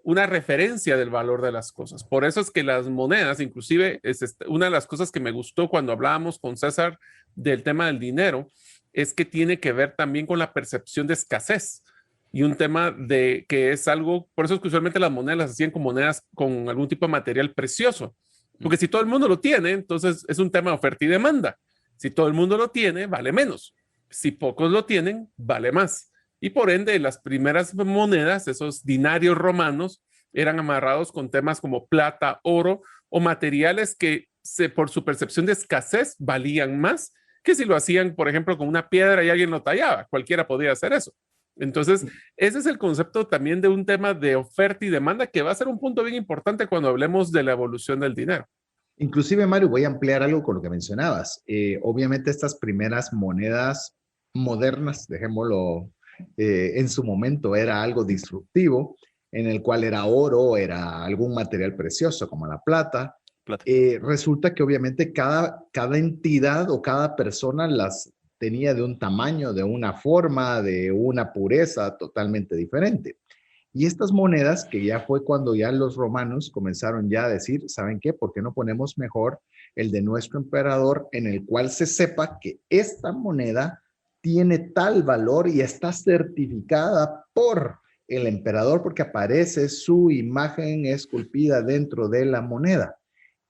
una referencia del valor de las cosas. Por eso es que las monedas, inclusive, una de las cosas que me gustó cuando hablábamos con César del tema del dinero, es que tiene que ver también con la percepción de escasez y un tema de que es algo, por eso es que usualmente las monedas las hacían con monedas con algún tipo de material precioso, porque si todo el mundo lo tiene, entonces es un tema de oferta y demanda. Si todo el mundo lo tiene, vale menos. Si pocos lo tienen, vale más. Y por ende, las primeras monedas, esos dinarios romanos, eran amarrados con temas como plata, oro o materiales que por su percepción de escasez valían más que si lo hacían, por ejemplo, con una piedra y alguien lo tallaba. Cualquiera podía hacer eso. Entonces, ese es el concepto también de un tema de oferta y demanda que va a ser un punto bien importante cuando hablemos de la evolución del dinero. Inclusive, Mario, voy a ampliar algo con lo que mencionabas. Obviamente, estas primeras monedas modernas, dejémoslo, en su momento era algo disruptivo, en el cual era oro, era algún material precioso como la plata. Resulta que obviamente cada entidad o cada persona las tenía de un tamaño, de una forma, de una pureza totalmente diferente. Y estas monedas, que ya fue cuando ya los romanos comenzaron ya a decir, ¿saben qué? ¿Por qué no ponemos mejor el de nuestro emperador, en el cual se sepa que esta moneda tiene tal valor y está certificada por el emperador porque aparece su imagen esculpida dentro de la moneda?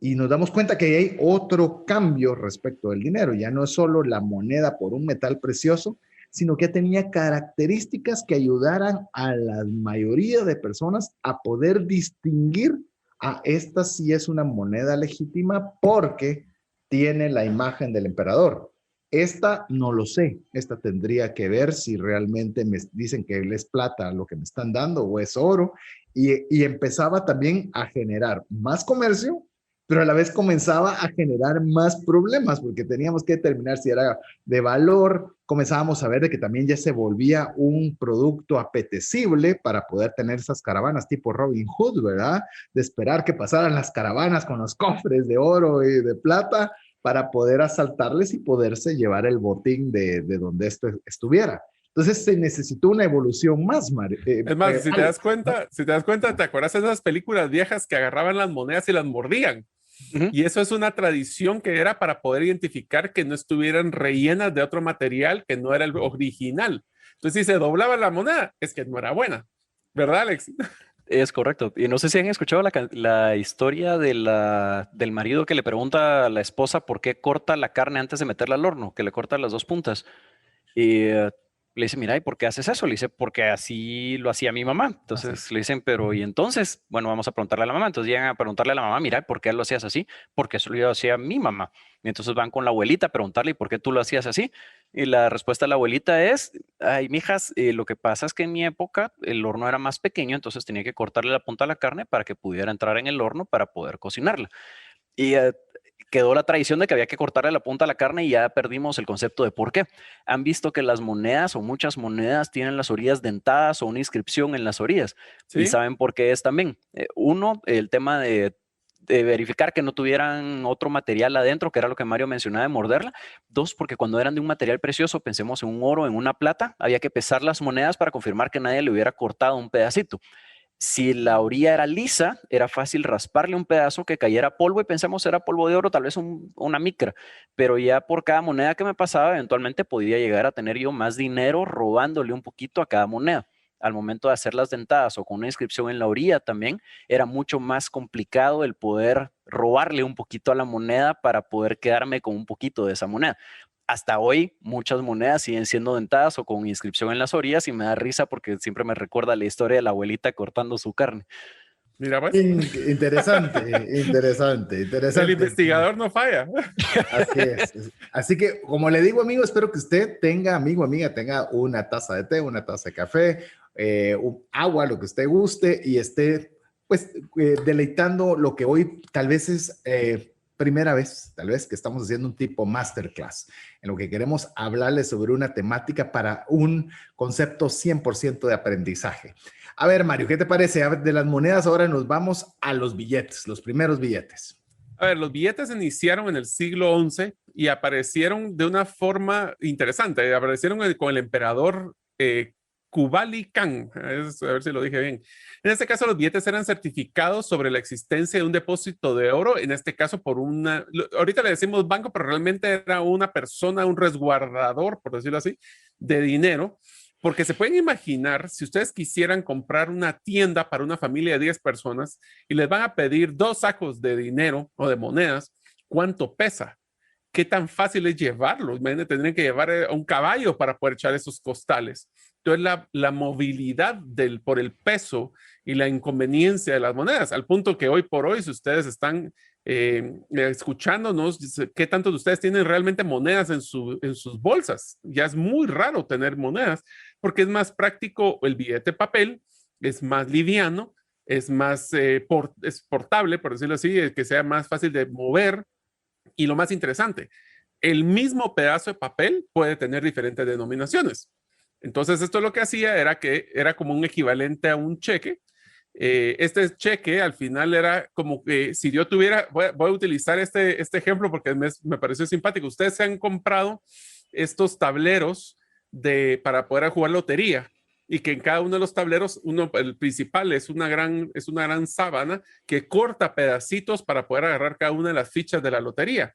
Y nos damos cuenta que hay otro cambio respecto del dinero. Ya no es solo la moneda por un metal precioso, sino que tenía características que ayudaran a la mayoría de personas a poder distinguir a esta sí es una moneda legítima porque tiene la imagen del emperador. Esta no lo sé, esta tendría que ver si realmente me dicen que es plata lo que me están dando o es oro. Y empezaba también a generar más comercio, pero a la vez comenzaba a generar más problemas porque teníamos que determinar si era de valor. Comenzábamos a ver de que también ya se volvía un producto apetecible para poder tener esas caravanas tipo Robin Hood, ¿verdad? De esperar que pasaran las caravanas con los cofres de oro y de plata para poder asaltarles y poderse llevar el botín de donde esto estuviera. Entonces se necesitó una evolución más. Es más, si te das cuenta, ¿te acuerdas de esas películas viejas que agarraban las monedas y las mordían? Y eso es una tradición que era para poder identificar que no estuvieran rellenas de otro material que no era el original. Entonces, si se doblaba la moneda, es que no era buena. ¿Verdad, Alex? Es correcto. Y no sé si han escuchado la historia del marido que le pregunta a la esposa por qué corta la carne antes de meterla al horno, que le corta las dos puntas. Y le dice, mira, ¿y por qué haces eso? Le dice, porque así lo hacía mi mamá. Entonces le dicen, pero ¿y entonces? Bueno, vamos a preguntarle a la mamá. Entonces llegan a preguntarle a la mamá, mira, ¿por qué lo hacías así? Porque eso lo hacía mi mamá. Y entonces van con la abuelita a preguntarle, ¿y por qué tú lo hacías así? Y la respuesta de la abuelita es, ay, mijas, lo que pasa es que en mi época el horno era más pequeño, entonces tenía que cortarle la punta a la carne para que pudiera entrar en el horno para poder cocinarla. Y quedó la tradición de que había que cortarle la punta a la carne y ya perdimos el concepto de por qué. Han visto que las monedas o muchas monedas tienen las orillas dentadas o una inscripción en las orillas. ¿Sí? Y saben por qué es también. Uno, el tema de verificar que no tuvieran otro material adentro, que era lo que Mario mencionaba de morderla. Dos, porque cuando eran de un material precioso, pensemos en un oro, en una plata, había que pesar las monedas para confirmar que nadie le hubiera cortado un pedacito. Si la orilla era lisa, era fácil rasparle un pedazo que cayera polvo y pensamos era polvo de oro, tal vez una micra, pero ya por cada moneda que me pasaba, eventualmente podía llegar a tener yo más dinero robándole un poquito a cada moneda. Al momento de hacer las dentadas o con una inscripción en la orilla también, era mucho más complicado el poder robarle un poquito a la moneda para poder quedarme con un poquito de esa moneda. Hasta hoy muchas monedas siguen siendo dentadas o con inscripción en las orillas y me da risa porque siempre me recuerda la historia de la abuelita cortando su carne. Mira, pues. Interesante, interesante, interesante. El investigador no falla. Así es. Así que, como le digo, amigo, espero que usted tenga, amigo, amiga, tenga una taza de té, una taza de café, agua, lo que usted guste y esté, pues, deleitando lo que hoy tal vez es primera vez, tal vez, que estamos haciendo un tipo masterclass, en lo que queremos hablarles sobre una temática para un concepto 100% de aprendizaje. A ver, Mario, ¿qué te parece? De las monedas ahora nos vamos a los billetes, los primeros billetes. A ver, los billetes iniciaron en el siglo XI y aparecieron de una forma interesante. Aparecieron con el emperador Kublai Khan, a ver si lo dije bien. En este caso, los billetes eran certificados sobre la existencia de un depósito de oro, en este caso por ahorita le decimos banco, pero realmente era una persona, un resguardador, por decirlo así, de dinero. Porque se pueden imaginar, si ustedes quisieran comprar una tienda para una familia de 10 personas y les van a pedir 2 sacos de dinero o de monedas, ¿cuánto pesa? ¿Qué tan fácil es llevarlo? Imagínate, tendrían que llevar a un caballo para poder echar esos costales. Entonces, la movilidad por el peso y la inconveniencia de las monedas, al punto que hoy por hoy, si ustedes están escuchándonos, ¿qué tantos de ustedes tienen realmente monedas en sus bolsas? Ya es muy raro tener monedas, porque es más práctico el billete papel, es más liviano, es más es portable, por decirlo así, que sea más fácil de mover. Y lo más interesante, el mismo pedazo de papel puede tener diferentes denominaciones. Entonces, esto lo que hacía era que era como un equivalente a un cheque. Este cheque al final era como que si yo tuviera, voy a utilizar este ejemplo porque me pareció simpático. Ustedes se han comprado estos tableros para poder jugar lotería y que en cada uno de los tableros, el principal es una gran sábana que corta pedacitos para poder agarrar cada una de las fichas de la lotería.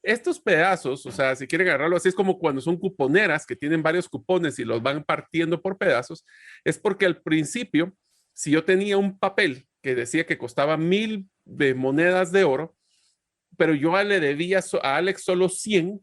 Estos pedazos, o sea, si quieren agarrarlo así, es como cuando son cuponeras que tienen varios cupones y los van partiendo por pedazos, es porque al principio, si yo tenía un papel que decía que costaba 1000 monedas de oro, pero yo le debía a Alex solo 100,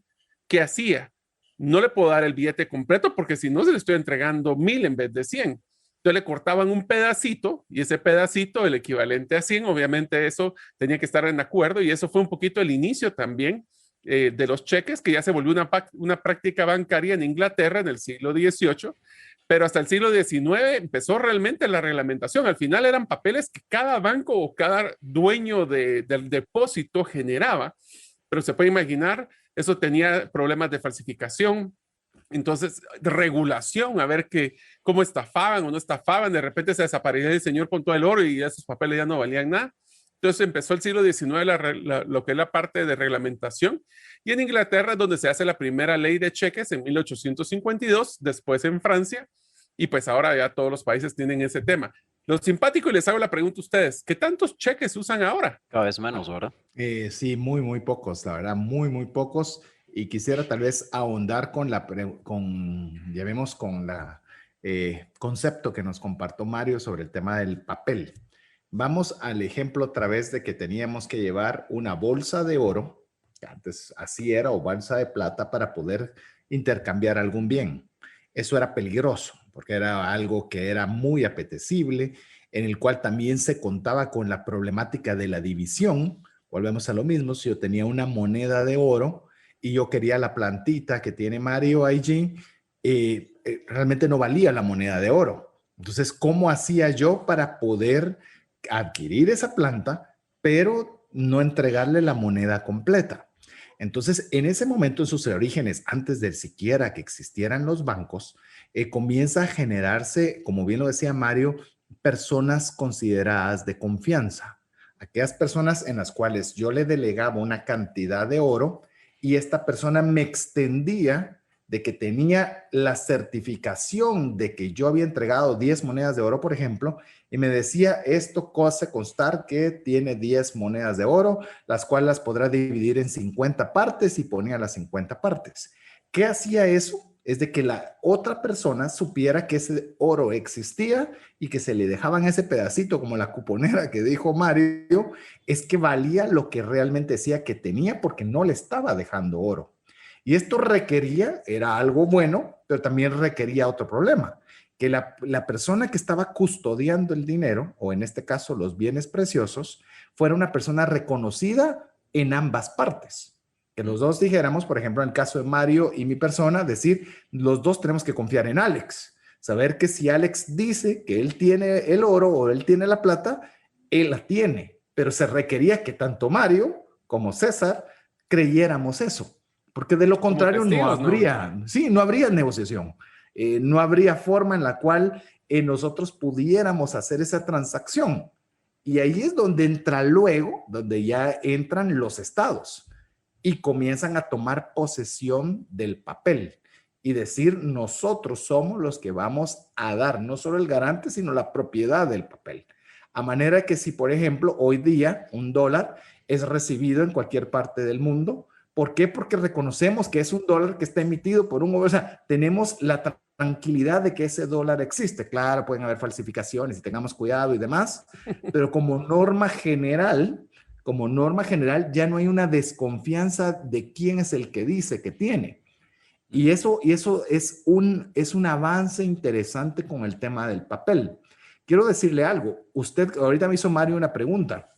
¿qué hacía? No le puedo dar el billete completo porque si no se le estoy entregando 1000 en vez de 100. Entonces le cortaban un pedacito y ese pedacito, el equivalente a 100, obviamente eso tenía que estar en acuerdo y eso fue un poquito el inicio también de los cheques, que ya se volvió una práctica bancaria en Inglaterra en el siglo XVIII, pero hasta el siglo XIX empezó realmente la reglamentación. Al final eran papeles que cada banco o cada dueño del depósito generaba, pero se puede imaginar, eso tenía problemas de falsificación. Entonces, regulación, a ver cómo estafaban o no estafaban. De repente se desaparecía el señor con todo el oro y esos papeles ya no valían nada. Entonces empezó el siglo XIX lo que es la parte de reglamentación. Y en Inglaterra es donde se hace la primera ley de cheques en 1852, después en Francia. Y pues ahora ya todos los países tienen ese tema. Lo simpático, y les hago la pregunta a ustedes, ¿qué tantos cheques usan ahora? Cada vez menos, ¿verdad? Sí, muy, muy pocos, la verdad, muy, muy pocos. Y quisiera tal vez ahondar con concepto que nos compartió Mario sobre el tema del papel. Vamos al ejemplo otra vez de que teníamos que llevar una bolsa de oro, que antes así era, o bolsa de plata para poder intercambiar algún bien. Eso era peligroso porque era algo que era muy apetecible, en el cual también se contaba con la problemática de la división. Volvemos a lo mismo, si yo tenía una moneda de oro y yo quería la plantita que tiene Mario allí, realmente no valía la moneda de oro. Entonces, ¿cómo hacía yo para poder adquirir esa planta, pero no entregarle la moneda completa? Entonces, en ese momento, en sus orígenes, antes de siquiera que existieran los bancos, comienza a generarse, como bien lo decía Mario, personas consideradas de confianza. Aquellas personas en las cuales yo le delegaba una cantidad de oro y esta persona me extendía de que tenía la certificación de que yo había entregado 10 monedas de oro, por ejemplo, y me decía, esto hace constar que tiene 10 monedas de oro, las cuales las podrá dividir en 50 partes, y ponía las 50 partes. ¿Qué hacía eso? Es de que la otra persona supiera que ese oro existía y que se le dejaban ese pedacito, como la cuponera que dijo Mario, es que valía lo que realmente decía que tenía, porque no le estaba dejando oro. Y esto requería, era algo bueno, pero también requería otro problema, que la persona que estaba custodiando el dinero, o en este caso los bienes preciosos, fuera una persona reconocida en ambas partes. Que los dos dijéramos, por ejemplo, en el caso de Mario y mi persona, decir, los dos tenemos que confiar en Alex. Saber que si Alex dice que él tiene el oro o él tiene la plata, él la tiene. Pero se requería que tanto Mario como César creyéramos eso. Porque de lo contrario testigos, no habría negociación. No habría forma en la cual nosotros pudiéramos hacer esa transacción. Y ahí es donde entra luego, donde ya entran los estados y comienzan a tomar posesión del papel y decir, nosotros somos los que vamos a dar no solo el garante, sino la propiedad del papel. A manera que si, por ejemplo, hoy día $1 es recibido en cualquier parte del mundo. ¿Por qué? Porque reconocemos que es $1 que está emitido por un gobierno. O sea, tenemos la tranquilidad de que ese dólar existe. Claro, pueden haber falsificaciones y tengamos cuidado y demás, pero como norma general ya no hay una desconfianza de quién es el que dice que tiene. Y eso es un avance interesante con el tema del papel. Quiero decirle algo. Usted, ahorita me hizo Mario una pregunta.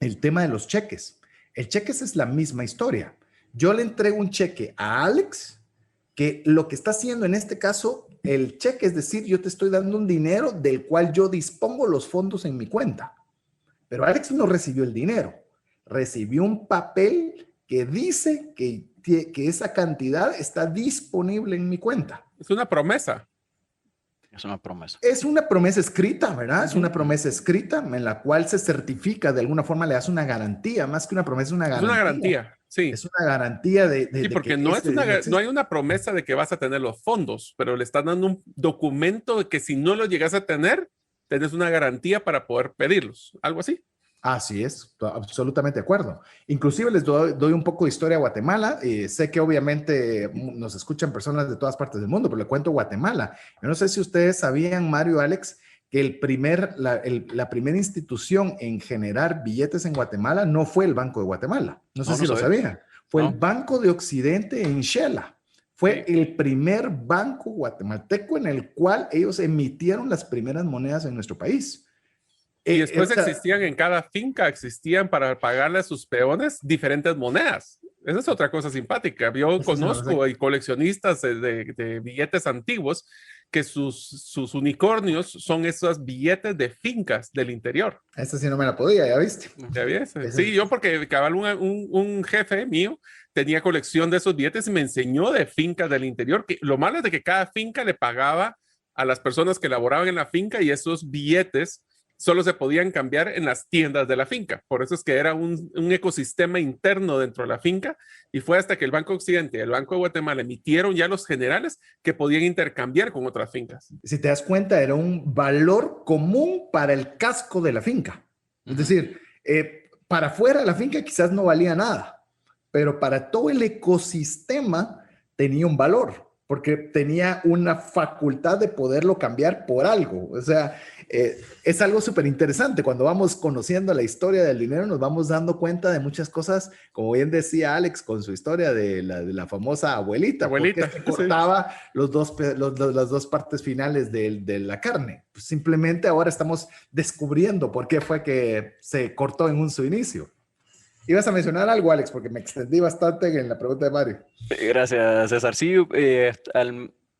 El tema de los cheques. El cheque es la misma historia. Yo le entrego un cheque a Alex, que lo que está haciendo en este caso, el cheque, es decir, yo te estoy dando un dinero del cual yo dispongo los fondos en mi cuenta. Pero Alex no recibió el dinero. Recibió un papel que dice que esa cantidad está disponible en mi cuenta. Es una promesa. Es una promesa. Es una promesa escrita, ¿verdad? Es una promesa escrita en la cual se certifica, de alguna forma le hace una garantía, más que una promesa, una garantía. Es una garantía, sí. Es una garantía de sí, porque no hay una promesa de que vas a tener los fondos, pero le están dando un documento de que si no lo llegas a tener, tienes una garantía para poder pedirlos, algo así. Así es, absolutamente de acuerdo. Inclusive les doy un poco de historia a Guatemala. Sé que obviamente nos escuchan personas de todas partes del mundo, pero le cuento Guatemala. Yo no sé si ustedes sabían, Mario, Alex, que la primera institución en generar billetes en Guatemala no fue el Banco de Guatemala. No sé si lo sabían. Fue el Banco de Occidente en Xela. Fue el primer banco guatemalteco en el cual ellos emitieron las primeras monedas en nuestro país. Y después o sea, existían en cada finca, existían para pagarle a sus peones diferentes monedas. Esa es otra cosa simpática. Yo esta sí no la sé. conozco y coleccionistas de billetes antiguos que sus unicornios son esos billetes de fincas del interior. Esta sí no me la podía, ya viste. ¿Ya ves? Esa Sí, yo porque cabal un jefe mío tenía colección de esos billetes y me enseñó de fincas del interior. Que lo malo es de que cada finca le pagaba a las personas que laboraban en la finca y esos billetes solo se podían cambiar en las tiendas de la finca. Por eso es que era un ecosistema interno dentro de la finca y fue hasta que el Banco Occidente y el Banco de Guatemala emitieron ya los generales que podían intercambiar con otras fincas. Si te das cuenta, era un valor común para el casco de la finca. Es decir, para afuera de la finca quizás no valía nada, pero para todo el ecosistema tenía un valor, porque tenía una facultad de poderlo cambiar por algo. O sea, es algo súper interesante. Cuando vamos conociendo la historia del dinero, nos vamos dando cuenta de muchas cosas, como bien decía Alex con su historia de la famosa abuelita, porque se cortaba sí. Las dos partes finales de la carne. Pues simplemente ahora estamos descubriendo por qué fue que se cortó en su inicio. Ibas a mencionar algo, Alex, porque me extendí bastante en la pregunta de Mario. Gracias, César. Sí,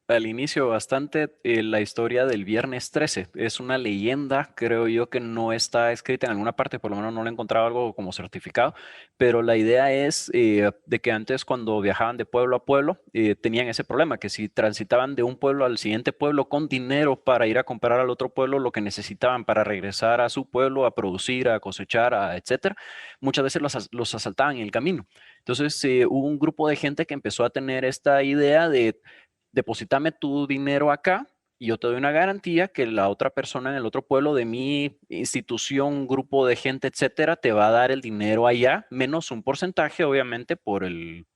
al inicio bastante la historia del Viernes 13. Es una leyenda, creo yo que no está escrita en alguna parte, por lo menos no le he encontrado algo como certificado, pero la idea es de que antes cuando viajaban de pueblo a pueblo tenían ese problema, que si transitaban de un pueblo al siguiente pueblo con dinero para ir a comprar al otro pueblo lo que necesitaban para regresar a su pueblo, a producir, a cosechar, etcétera, muchas veces los asaltaban en el camino. Entonces hubo un grupo de gente que empezó a tener esta idea de deposítame tu dinero acá y yo te doy una garantía que la otra persona en el otro pueblo de mi institución, grupo de gente, etcétera, te va a dar el dinero allá, menos un porcentaje, obviamente, por el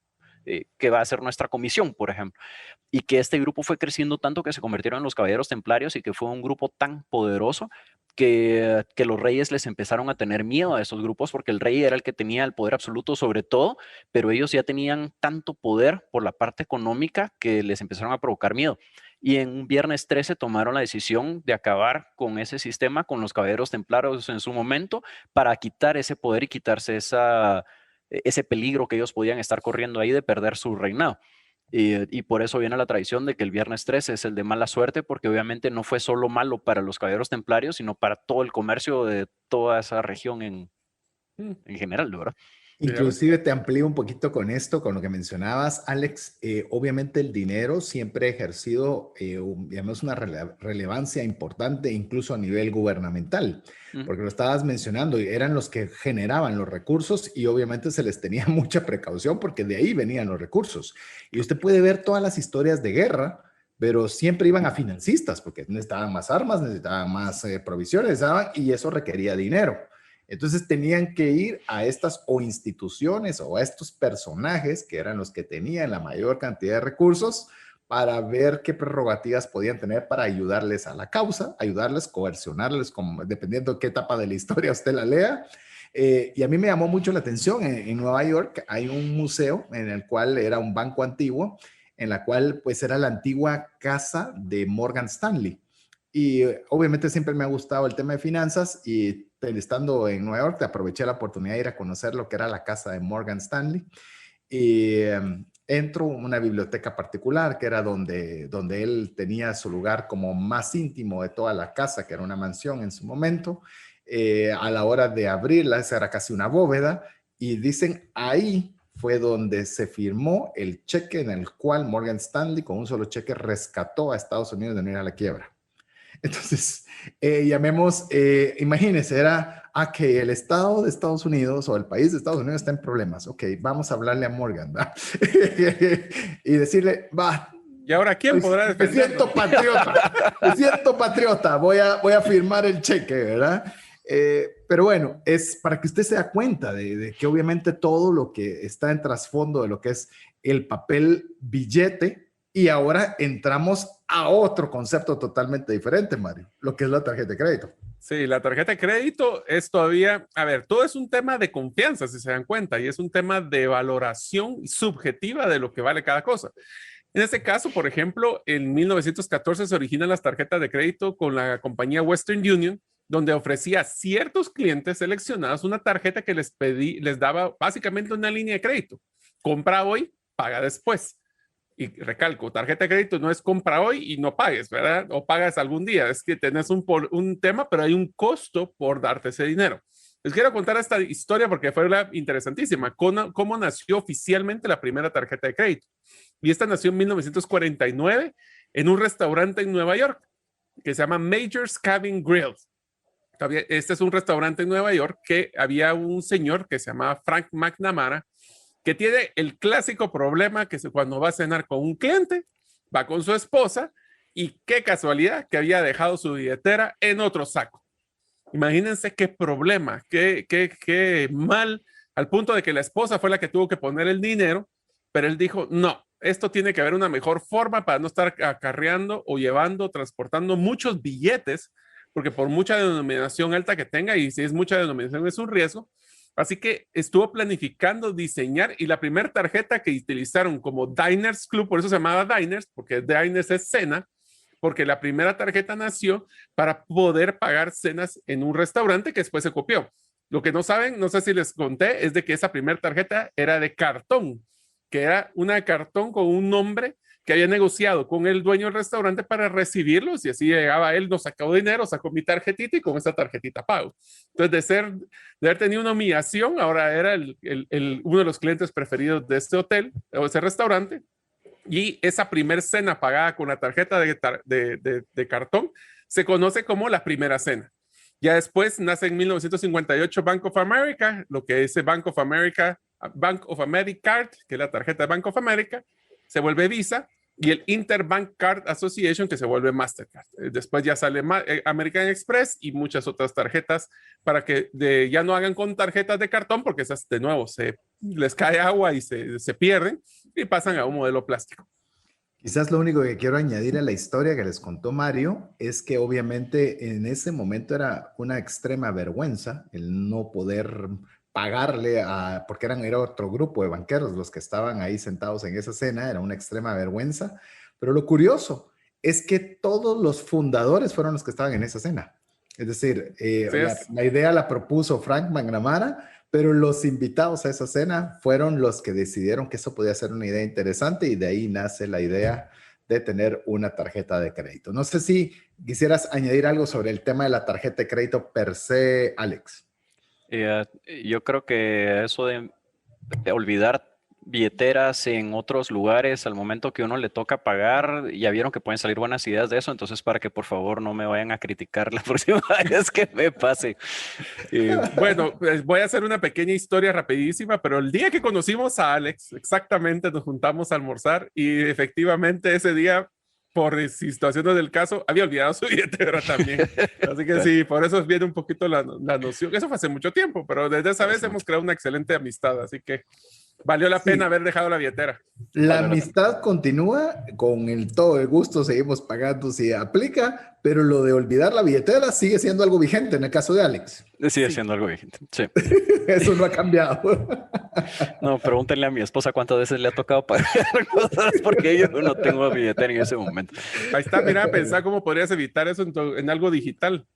que va a ser nuestra comisión, por ejemplo. Y que este grupo fue creciendo tanto que se convirtieron en los caballeros templarios y que fue un grupo tan poderoso que los reyes les empezaron a tener miedo a esos grupos porque el rey era el que tenía el poder absoluto sobre todo, pero ellos ya tenían tanto poder por la parte económica que les empezaron a provocar miedo. Y en un Viernes 13 tomaron la decisión de acabar con ese sistema, con los caballeros templarios en su momento, para quitar ese poder y quitarse ese peligro que ellos podían estar corriendo ahí de perder su reinado. Y por eso viene la tradición de que el Viernes 13 es el de mala suerte, porque obviamente no fue solo malo para los caballeros templarios, sino para todo el comercio de toda esa región en general, ¿verdad? Inclusive te amplío un poquito con esto, con lo que mencionabas, Alex. Obviamente el dinero siempre ha ejercido, digamos, una relevancia importante incluso a nivel gubernamental, porque lo estabas mencionando, eran los que generaban los recursos y obviamente se les tenía mucha precaución porque de ahí venían los recursos. Y usted puede ver todas las historias de guerra, pero siempre iban a financistas porque necesitaban más armas, necesitaban más provisiones, y eso requería dinero. Entonces tenían que ir a estas o instituciones o a estos personajes que eran los que tenían la mayor cantidad de recursos para ver qué prerrogativas podían tener para ayudarles a la causa, ayudarles, coercionarles, dependiendo de qué etapa de la historia usted la lea. Y a mí me llamó mucho la atención, en Nueva York hay un museo en el cual era un banco antiguo, en la cual pues era la antigua casa de Morgan Stanley. Y obviamente siempre me ha gustado el tema de finanzas y estando en Nueva York aproveché la oportunidad de ir a conocer lo que era la casa de Morgan Stanley y entro a una biblioteca particular que era donde él tenía su lugar como más íntimo de toda la casa, que era una mansión en su momento. A la hora de abrirla, esa era casi una bóveda y dicen ahí fue donde se firmó el cheque en el cual Morgan Stanley con un solo cheque rescató a Estados Unidos de no ir a la quiebra. Entonces, imagínense, era que el Estado de Estados Unidos o el país de Estados Unidos está en problemas. Ok, vamos a hablarle a Morgan, ¿va? Y decirle, va. ¿Y ahora quién podrá defenderlo? Me siento patriota, voy a firmar el cheque, ¿verdad? Pero bueno, es para que usted se da cuenta de que obviamente todo lo que está en trasfondo de lo que es el papel billete. Y ahora entramos a otro concepto totalmente diferente, Mario, lo que es la tarjeta de crédito. Sí, la tarjeta de crédito es todavía, a ver, todo es un tema de confianza, si se dan cuenta, y es un tema de valoración subjetiva de lo que vale cada cosa. En este caso, por ejemplo, en 1914 se originan las tarjetas de crédito con la compañía Western Union donde ofrecía a ciertos clientes seleccionados una tarjeta que les daba básicamente una línea de crédito. Compra hoy, paga después. Y recalco, tarjeta de crédito no es compra hoy y no pagues, ¿verdad? O pagas algún día. Es que tenés un tema, pero hay un costo por darte ese dinero. Les quiero contar esta historia porque fue interesantísima. ¿Cómo nació oficialmente la primera tarjeta de crédito? Y esta nació en 1949 en un restaurante en Nueva York que se llama Major's Cabin Grill. Este es un restaurante en Nueva York que había un señor que se llamaba Frank McNamara, que tiene el clásico problema que cuando va a cenar con un cliente, va con su esposa y qué casualidad que había dejado su billetera en otro saco. Imagínense qué problema, qué mal, al punto de que la esposa fue la que tuvo que poner el dinero, pero él dijo, no, esto tiene que haber una mejor forma para no estar acarreando o llevando, transportando muchos billetes, porque por mucha denominación alta que tenga, y si es mucha denominación es un riesgo. Así que estuvo planificando diseñar, y la primera tarjeta que utilizaron como Diners Club, por eso se llamaba Diners, porque Diners es cena, porque la primera tarjeta nació para poder pagar cenas en un restaurante que después se copió. Lo que no saben, no sé si les conté, es de que esa primera tarjeta era de cartón, que era una de cartón con un nombre que había negociado con el dueño del restaurante para recibirlos, y así llegaba él, nos sacó dinero, sacó mi tarjetita y con esa tarjetita pago. Entonces, de haber tenido una humillación, ahora era uno de los clientes preferidos de este hotel o ese restaurante, y esa primer cena pagada con la tarjeta de cartón se conoce como la primera cena. Ya después nace en 1958 Bank of America, lo que es Bank of America Card, que es la tarjeta de Bank of America, se vuelve Visa, y el Interbank Card Association, que se vuelve Mastercard. Después ya sale American Express y muchas otras tarjetas para que ya no hagan con tarjetas de cartón, porque esas de nuevo les cae agua y se pierden y pasan a un modelo plástico. Quizás lo único que quiero añadir a la historia que les contó Mario es que obviamente en ese momento era una extrema vergüenza el no poder pagarle porque era otro grupo de banqueros los que estaban ahí sentados en esa cena, era una extrema vergüenza, pero lo curioso es que todos los fundadores fueron los que estaban en esa cena. Es decir, la idea la propuso Frank McNamara, pero los invitados a esa cena fueron los que decidieron que eso podía ser una idea interesante, y de ahí nace la idea de tener una tarjeta de crédito. No sé si quisieras añadir algo sobre el tema de la tarjeta de crédito per se, Alex. Yo creo que eso de olvidar billeteras en otros lugares al momento que uno le toca pagar, ya vieron que pueden salir buenas ideas de eso, entonces para que por favor no me vayan a criticar la próxima vez que me pase. Bueno, pues voy a hacer una pequeña historia rapidísima, pero el día que conocimos a Alex, exactamente nos juntamos a almorzar, y efectivamente ese día, por situaciones del caso, había olvidado su billetera también. Así que sí, por eso viene un poquito la noción. Eso fue hace mucho tiempo, pero desde esa vez hemos creado una excelente amistad, así que valió la pena haber dejado la billetera. La amistad continúa, con todo el gusto seguimos pagando si aplica, pero lo de olvidar la billetera sigue siendo algo vigente en el caso de Alex. Sigue siendo algo vigente, sí. Eso no ha cambiado. No, pregúntenle a mi esposa cuántas veces le ha tocado pagar cosas porque yo no tengo billetera en ese momento. Ahí está, mira, pensar cómo podrías evitar eso en algo digital.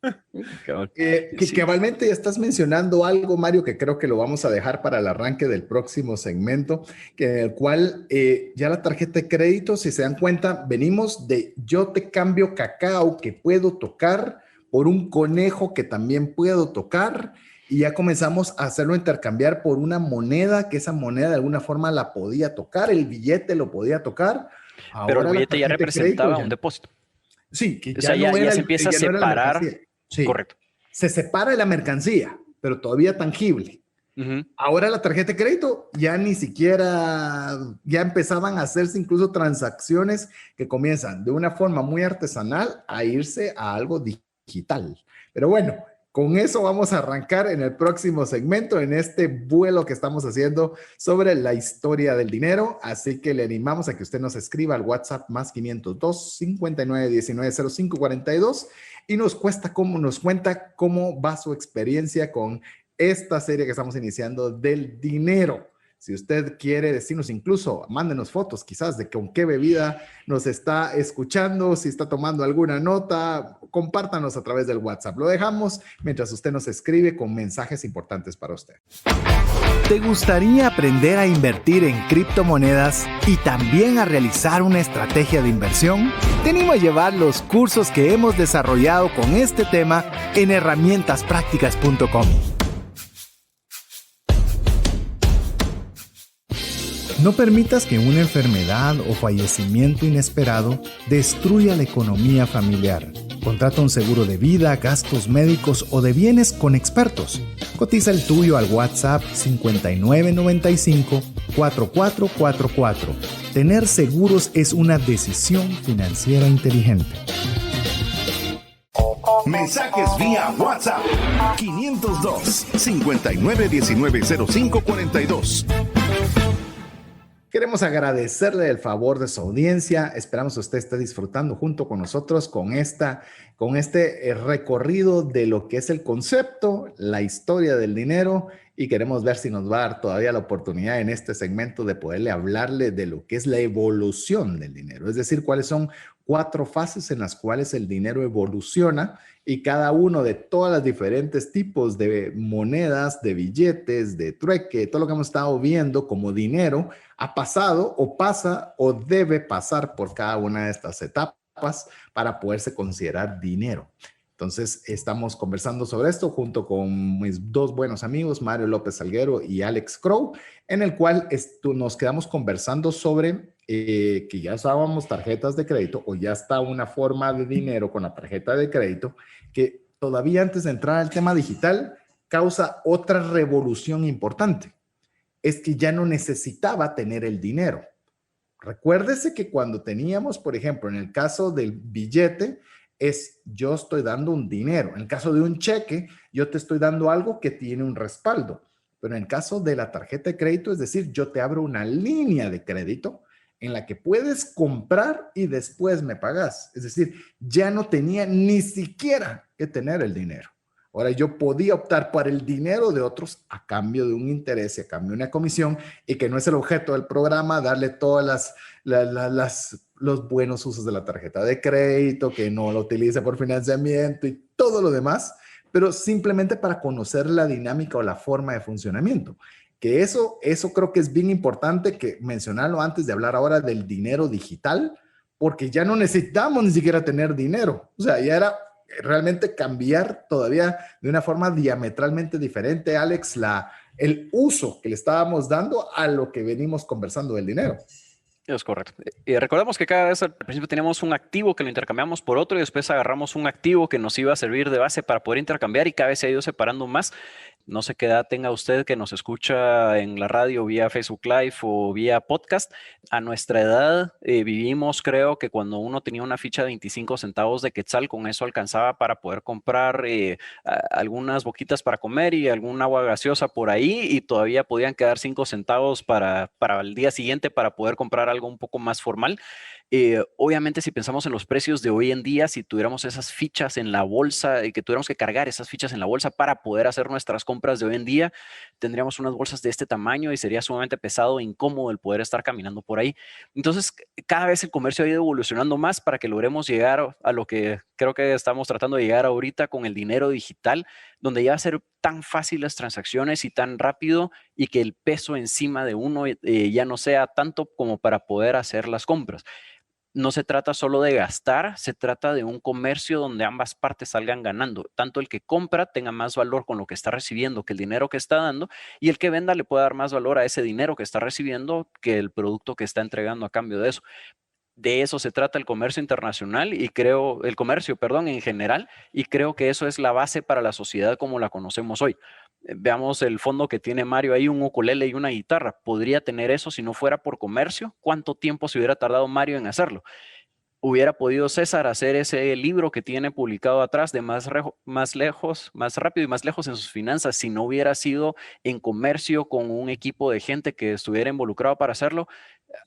Cabalmente estás mencionando algo, Mario, que creo que lo vamos a dejar para el arranque del próximo segmento, en el cual ya la tarjeta de crédito, si se dan cuenta, venimos de yo te cambio cacao que puedo tocar por un conejo que también puedo tocar, y ya comenzamos a hacerlo intercambiar por una moneda, que esa moneda de alguna forma la podía tocar, el billete lo podía tocar. Pero el billete ya representaba un depósito. Sí, que ya se empieza a separar. Sí, correcto. Se separa de la mercancía, pero todavía tangible. Ahora la tarjeta de crédito ya ni siquiera, ya empezaban a hacerse incluso transacciones que comienzan de una forma muy artesanal a irse a algo digital. Pero bueno, con eso vamos a arrancar en el próximo segmento, en este vuelo que estamos haciendo sobre la historia del dinero. Así que le animamos a que usted nos escriba al WhatsApp más 502 59 19 05 42 y nos cuenta cómo va su experiencia con esta serie que estamos iniciando del dinero. Si usted quiere decirnos, incluso mándenos fotos quizás de con qué bebida nos está escuchando, si está tomando alguna nota, compártanos a través del WhatsApp. Lo dejamos mientras usted nos escribe con mensajes importantes para usted. ¿Te gustaría aprender a invertir en criptomonedas y también a realizar una estrategia de inversión? Te animo a llevar los cursos que hemos desarrollado con este tema en herramientaspracticas.com. No permitas que una enfermedad o fallecimiento inesperado destruya la economía familiar. Contrata un seguro de vida, gastos médicos o de bienes con expertos. Cotiza el tuyo al WhatsApp 5995-4444. Tener seguros es una decisión financiera inteligente. Mensajes vía WhatsApp 502-5919-0542. Queremos agradecerle el favor de su audiencia. Esperamos que usted esté disfrutando junto con nosotros con este recorrido de lo que es el concepto, la historia del dinero, y queremos ver si nos va a dar todavía la oportunidad en este segmento de poderle hablarle de lo que es la evolución del dinero, es decir, cuáles son 4 fases en las cuales el dinero evoluciona y cada uno de todas las diferentes tipos de monedas, de billetes, de trueque, todo lo que hemos estado viendo como dinero ha pasado o pasa o debe pasar por cada una de estas etapas para poderse considerar dinero. Entonces, estamos conversando sobre esto junto con mis 2 buenos amigos, Mario López Salguero y Alex Crow, en el cual nos quedamos conversando sobre que ya usábamos tarjetas de crédito o ya está una forma de dinero con la tarjeta de crédito que todavía antes de entrar al tema digital causa otra revolución importante. Es que ya no necesitaba tener el dinero. Recuérdese que cuando teníamos, por ejemplo, en el caso del billete, yo estoy dando un dinero. En el caso de un cheque, yo te estoy dando algo que tiene un respaldo. Pero en el caso de la tarjeta de crédito, es decir, yo te abro una línea de crédito en la que puedes comprar y después me pagas. Es decir, ya no tenía ni siquiera que tener el dinero. Ahora yo podía optar por el dinero de otros a cambio de un interés y a cambio de una comisión, y que no es el objeto del programa darle todas los buenos usos de la tarjeta de crédito, que no lo utilice por financiamiento y todo lo demás, pero simplemente para conocer la dinámica o la forma de funcionamiento. Que eso creo que es bien importante que mencionarlo antes de hablar ahora del dinero digital, porque ya no necesitamos ni siquiera tener dinero. O sea, ya era realmente cambiar todavía de una forma diametralmente diferente, Alex, el uso que le estábamos dando a lo que venimos conversando del dinero. Es correcto. Y recordemos que cada vez al principio teníamos un activo que lo intercambiamos por otro y después agarramos un activo que nos iba a servir de base para poder intercambiar, y cada vez se ha ido separando más. No sé qué edad tenga usted que nos escucha en la radio vía Facebook Live o vía podcast. A nuestra edad vivimos, creo que cuando uno tenía una ficha de 25 centavos de quetzal, con eso alcanzaba para poder comprar algunas boquitas para comer y algún agua gaseosa por ahí, y todavía podían quedar 5 centavos para el día siguiente para poder comprar algo un poco más formal. Obviamente, si pensamos en los precios de hoy en día, si tuviéramos esas fichas en la bolsa, que tuviéramos que cargar esas fichas en la bolsa para poder hacer nuestras compras de hoy en día, tendríamos unas bolsas de este tamaño y sería sumamente pesado e incómodo el poder estar caminando por ahí. Entonces, cada vez el comercio ha ido evolucionando más para que logremos llegar a lo que creo que estamos tratando de llegar ahorita con el dinero digital, donde ya va a ser tan fácil las transacciones y tan rápido, y que el peso encima de uno ya no sea tanto como para poder hacer las compras. No se trata solo de gastar, se trata de un comercio donde ambas partes salgan ganando. Tanto el que compra tenga más valor con lo que está recibiendo que el dinero que está dando, y el que venda le puede dar más valor a ese dinero que está recibiendo que el producto que está entregando a cambio de eso. De eso se trata el comercio internacional el comercio en general, y creo que eso es la base para la sociedad como la conocemos hoy. Veamos el fondo que tiene Mario ahí, un ukulele y una guitarra. ¿Podría tener eso si no fuera por comercio? ¿Cuánto tiempo se hubiera tardado Mario en hacerlo? ¿Hubiera podido César hacer ese libro que tiene publicado atrás de más rápido y más lejos en sus finanzas si no hubiera sido en comercio con un equipo de gente que estuviera involucrado para hacerlo?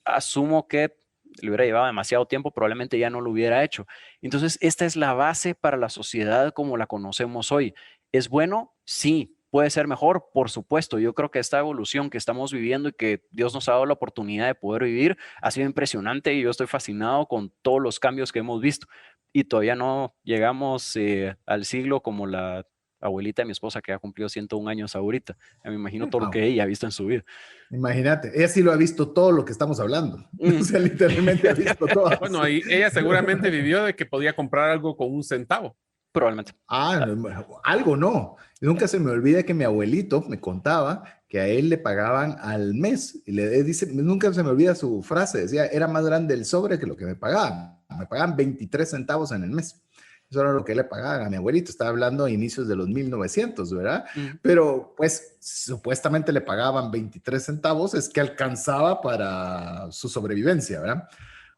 Asumo que le hubiera llevado demasiado tiempo, probablemente ya no lo hubiera hecho. Entonces, esta es la base para la sociedad como la conocemos hoy. ¿Es bueno? Sí, ¿Puede ser mejor? Por supuesto. Yo creo que esta evolución que estamos viviendo y que Dios nos ha dado la oportunidad de poder vivir ha sido impresionante y yo estoy fascinado con todos los cambios que hemos visto. Y todavía no llegamos al siglo como la abuelita de mi esposa que ha cumplido 101 años ahorita. Ya me imagino todo lo que ella ha visto en su vida. Imagínate, ella sí lo ha visto todo lo que estamos hablando. O sea, literalmente ha visto todo. Bueno, ahí ella seguramente vivió de que podía comprar algo con 1 centavo. Probablemente. Algo no. Nunca se me olvida que mi abuelito me contaba que a él le pagaban al mes. Y le dice, nunca se me olvida su frase. Decía, era más grande el sobre que lo que me pagaban. Me pagaban 23 centavos en el mes. Eso era lo que le pagaban a mi abuelito. Estaba hablando a inicios de los 1900, ¿verdad? Pero pues supuestamente le pagaban 23 centavos. Es que alcanzaba para su sobrevivencia, ¿verdad?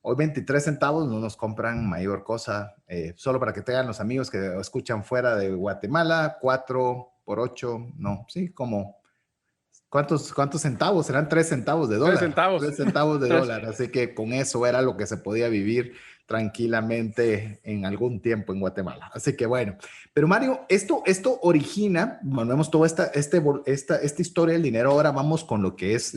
Hoy 23 centavos no nos compran mayor cosa. Solo para que tengan los amigos que escuchan fuera de Guatemala, 4 por 8, no, sí, como, ¿cuántos centavos? Serán 3 centavos de dólar. 3 centavos. 3 centavos de dólar. Así que con eso era lo que se podía vivir tranquilamente en algún tiempo en Guatemala. Así que bueno, pero Mario, esto origina, bueno, vemos toda esta historia del dinero. Ahora vamos con lo que es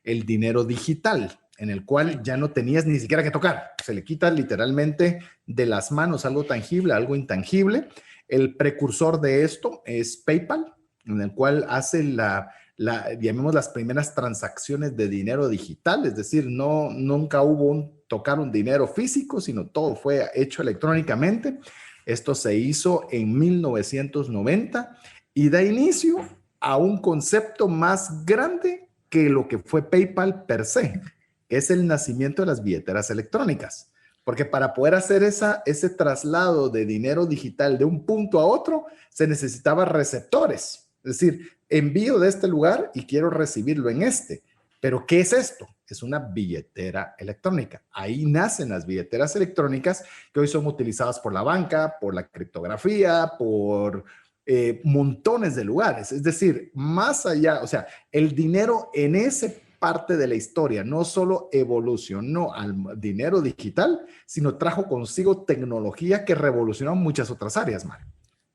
el dinero digital, en el cual ya no tenías ni siquiera que tocar. Se le quita literalmente de las manos algo tangible, algo intangible. El precursor de esto es PayPal, en el cual hace llamemos las primeras transacciones de dinero digital, es decir, nunca hubo tocar un dinero físico, sino todo fue hecho electrónicamente. Esto se hizo en 1990 y da inicio a un concepto más grande que lo que fue PayPal per se, que es el nacimiento de las billeteras electrónicas. Porque para poder hacer ese traslado de dinero digital de un punto a otro, se necesitaba receptores. Es decir, envío de este lugar y quiero recibirlo en este. Pero ¿qué es esto? Es una billetera electrónica. Ahí nacen las billeteras electrónicas que hoy son utilizadas por la banca, por la criptografía, por montones de lugares. Es decir, más allá, o sea, el dinero en esa parte de la historia no solo evolucionó al dinero digital, sino trajo consigo tecnología que revolucionó muchas otras áreas, Mario.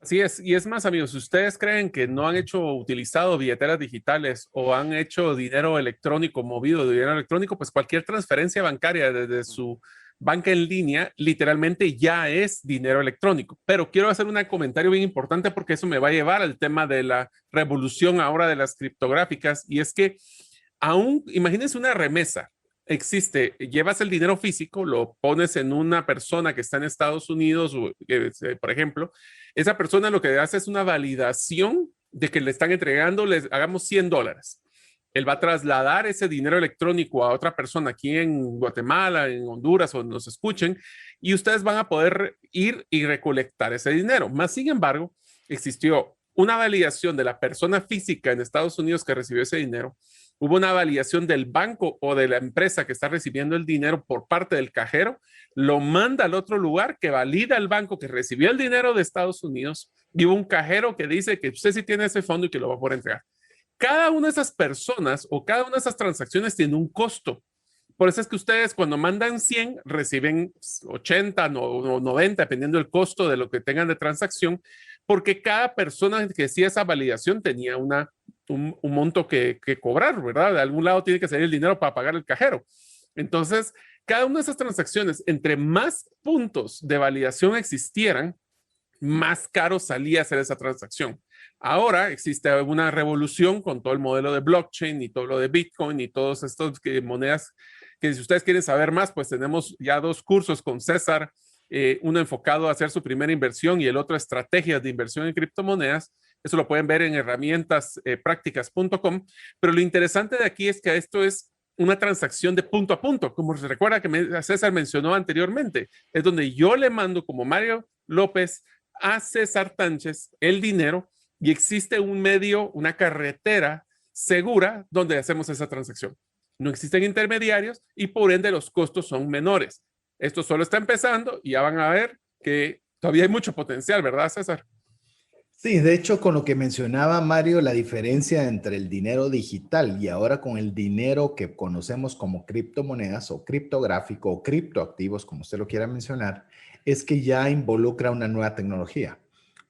Así es, y es más, amigos, si ustedes creen que no han utilizado billeteras digitales o han hecho dinero electrónico, movido de dinero electrónico, pues cualquier transferencia bancaria desde su banca en línea literalmente ya es dinero electrónico. Pero quiero hacer un comentario bien importante porque eso me va a llevar al tema de la revolución ahora de las criptográficas, y es que aún, imagínense una remesa. Llevas el dinero físico, lo pones en una persona que está en Estados Unidos, por ejemplo, esa persona lo que hace es una validación de que le están entregando, les hagamos $100. Él va a trasladar ese dinero electrónico a otra persona aquí en Guatemala, en Honduras, o nos escuchen, y ustedes van a poder ir y recolectar ese dinero. Más sin embargo, existió una validación de la persona física en Estados Unidos que recibió ese dinero. Hubo una validación del banco o de la empresa que está recibiendo el dinero por parte del cajero, lo manda al otro lugar que valida el banco que recibió el dinero de Estados Unidos, y hubo un cajero que dice que usted sí tiene ese fondo y que lo va a poder entregar. Cada una de esas personas o cada una de esas transacciones tiene un costo. Por eso es que ustedes cuando mandan 100 reciben 80 o 90, dependiendo del costo de lo que tengan de transacción, porque cada persona que hacía esa validación tenía un monto que cobrar, ¿verdad? De algún lado tiene que salir el dinero para pagar el cajero. Entonces, cada una de esas transacciones, entre más puntos de validación existieran, más caro salía hacer esa transacción. Ahora existe una revolución con todo el modelo de blockchain y todo lo de Bitcoin y todas estas monedas que si ustedes quieren saber más, pues tenemos ya 2 cursos con César, uno enfocado a hacer su primera inversión y el otro estrategias de inversión en criptomonedas. Eso lo pueden ver en herramientasprácticas.com. Pero lo interesante de aquí es que esto es una transacción de punto a punto, como se recuerda que César mencionó anteriormente. Es donde yo le mando como Mario López a César Tánchez el dinero y existe un medio, una carretera segura donde hacemos esa transacción. No existen intermediarios y por ende los costos son menores. Esto solo está empezando y ya van a ver que todavía hay mucho potencial, ¿verdad, César? Sí, de hecho, con lo que mencionaba Mario, la diferencia entre el dinero digital y ahora con el dinero que conocemos como criptomonedas o criptográfico o criptoactivos, como usted lo quiera mencionar, es que ya involucra una nueva tecnología.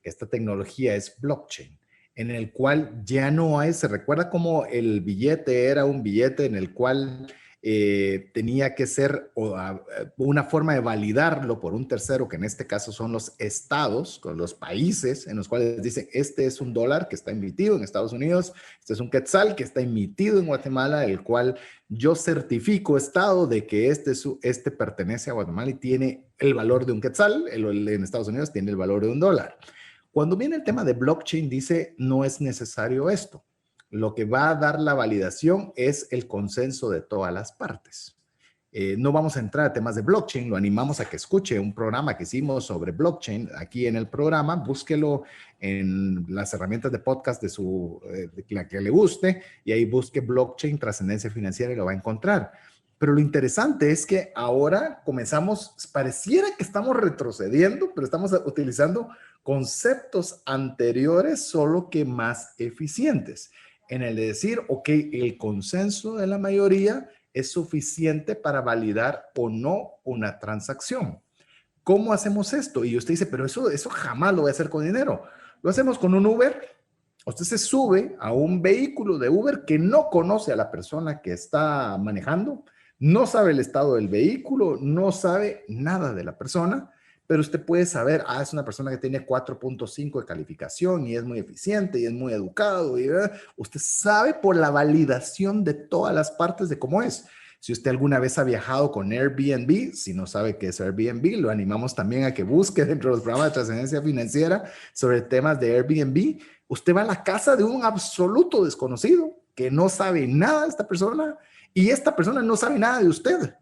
Esta tecnología es blockchain. en el cual ya no hay, se recuerda como el billete era un billete en el cual tenía que ser una forma de validarlo por un tercero, que en este caso son los estados, con los países en los cuales dicen, este es un dólar que está emitido en Estados Unidos, este es un quetzal que está emitido en Guatemala, el cual yo certifico, estado, de que este pertenece a Guatemala y tiene el valor de un quetzal, en Estados Unidos tiene el valor de un dólar. Cuando viene el tema de blockchain, dice, no es necesario esto. Lo que va a dar la validación es el consenso de todas las partes. No vamos a entrar a temas de blockchain, lo animamos a que escuche un programa que hicimos sobre blockchain aquí en el programa, búsquelo en las herramientas de podcast de la que le guste y ahí busque blockchain, trascendencia financiera y lo va a encontrar. Pero lo interesante es que ahora comenzamos, pareciera que estamos retrocediendo, pero estamos utilizando conceptos anteriores, solo que más eficientes, en el de decir, ok, el consenso de la mayoría es suficiente para validar o no una transacción. ¿Cómo hacemos esto? Y usted dice, pero eso jamás lo voy a hacer con dinero. Lo hacemos con un Uber. Usted se sube a un vehículo de Uber que no conoce a la persona que está manejando, no sabe el estado del vehículo, no sabe nada de la persona, pero usted puede saber, es una persona que tiene 4.5 de calificación y es muy eficiente y es muy educado. Usted sabe por la validación de todas las partes de cómo es. Si usted alguna vez ha viajado con Airbnb, si no sabe qué es Airbnb, lo animamos también a que busque dentro de los programas de trascendencia financiera sobre temas de Airbnb. Usted va a la casa de un absoluto desconocido que no sabe nada de esta persona y esta persona no sabe nada de usted.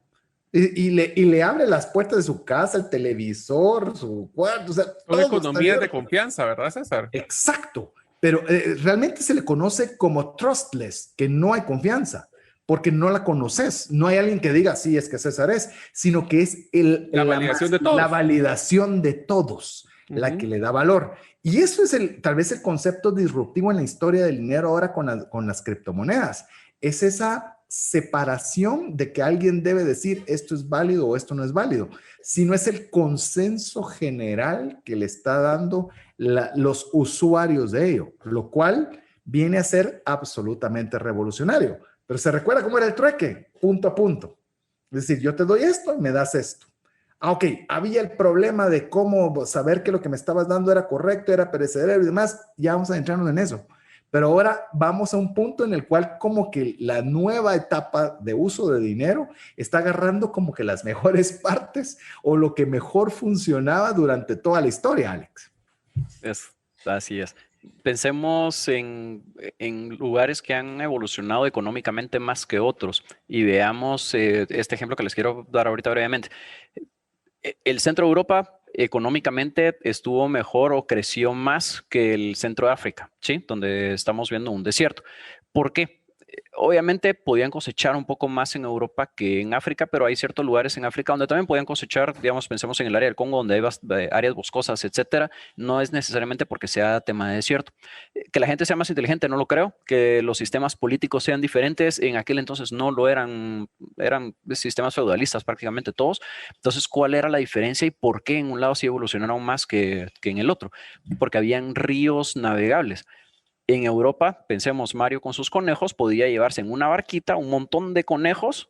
Y le abre las puertas de su casa, el televisor, su cuarto, o sea, Son economías de confianza, ¿verdad, César? Exacto, pero realmente se le conoce como trustless, que no hay confianza, porque no la conoces. No hay alguien que diga, sí, es que César es, sino que es la validación de todos. La validación de todos, la que le da valor. Y eso es tal vez el concepto disruptivo en la historia del dinero ahora con las criptomonedas. Es esa separación de que alguien debe decir esto es válido o esto no es válido, sino es el consenso general que le está dando los usuarios de ello, lo cual viene a ser absolutamente revolucionario. Pero se recuerda cómo era el trueque, punto a punto. Es decir, yo te doy esto y me das esto. Ok, había el problema de cómo saber que lo que me estabas dando era correcto, era perecedero y demás, ya vamos a entrarnos en eso. Pero ahora vamos a un punto en el cual como que la nueva etapa de uso de dinero está agarrando como que las mejores partes o lo que mejor funcionaba durante toda la historia, Alex. Así es. Pensemos en lugares que han evolucionado económicamente más que otros y veamos este ejemplo que les quiero dar ahorita brevemente. El centro de Europa económicamente estuvo mejor o creció más que el centro de África, ¿sí? Donde estamos viendo un desierto. ¿Por qué? Obviamente podían cosechar un poco más en Europa que en África, pero hay ciertos lugares en África donde también podían cosechar, digamos, pensemos en el área del Congo, donde hay áreas boscosas, etcétera. No es necesariamente porque sea tema de desierto. Que la gente sea más inteligente, no lo creo. Que los sistemas políticos sean diferentes, en aquel entonces no lo eran sistemas feudalistas prácticamente todos. Entonces, ¿cuál era la diferencia y por qué en un lado sí evolucionaron más que en el otro? Porque habían ríos navegables. En Europa, pensemos, Mario con sus conejos podía llevarse en una barquita un montón de conejos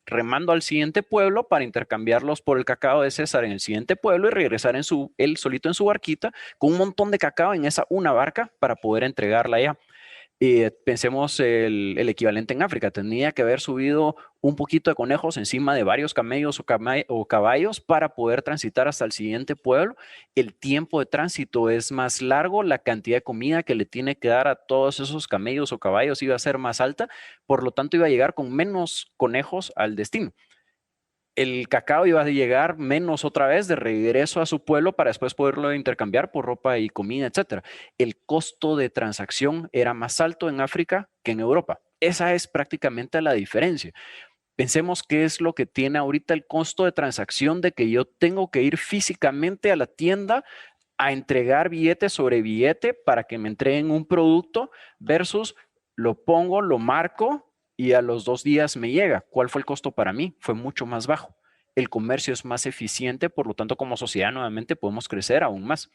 remando al siguiente pueblo para intercambiarlos por el cacao de César en el siguiente pueblo y regresar él solito en su barquita con un montón de cacao en esa una barca para poder entregarla allá. Pensemos el equivalente en África, tenía que haber subido un poquito de conejos encima de varios camellos o caballos para poder transitar hasta el siguiente pueblo. El tiempo de tránsito es más largo, la cantidad de comida que le tiene que dar a todos esos camellos o caballos iba a ser más alta, por lo tanto iba a llegar con menos conejos al destino. El cacao iba a llegar menos otra vez de regreso a su pueblo para después poderlo intercambiar por ropa y comida, etc. El costo de transacción era más alto en África que en Europa. Esa es prácticamente la diferencia. Pensemos qué es lo que tiene ahorita el costo de transacción de que yo tengo que ir físicamente a la tienda a entregar billete sobre billete para que me entreguen un producto versus lo pongo, lo marco y a los 2 días me llega. ¿Cuál fue el costo para mí? Fue mucho más bajo. El comercio es más eficiente, por lo tanto, como sociedad nuevamente podemos crecer aún más.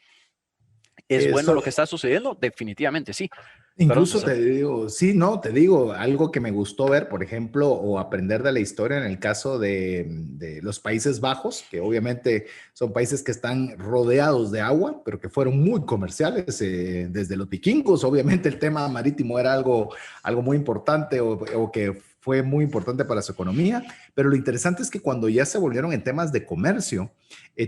¿Es bueno Eso, lo que está sucediendo? Definitivamente sí. incluso Perdón, te digo, sí, no, te digo, algo que me gustó ver, por ejemplo, o aprender de la historia en el caso de los Países Bajos, que obviamente son países que están rodeados de agua, pero que fueron muy comerciales desde los vikingos. Obviamente el tema marítimo era algo muy importante o que fue muy importante para su economía, pero lo interesante es que cuando ya se volvieron en temas de comercio,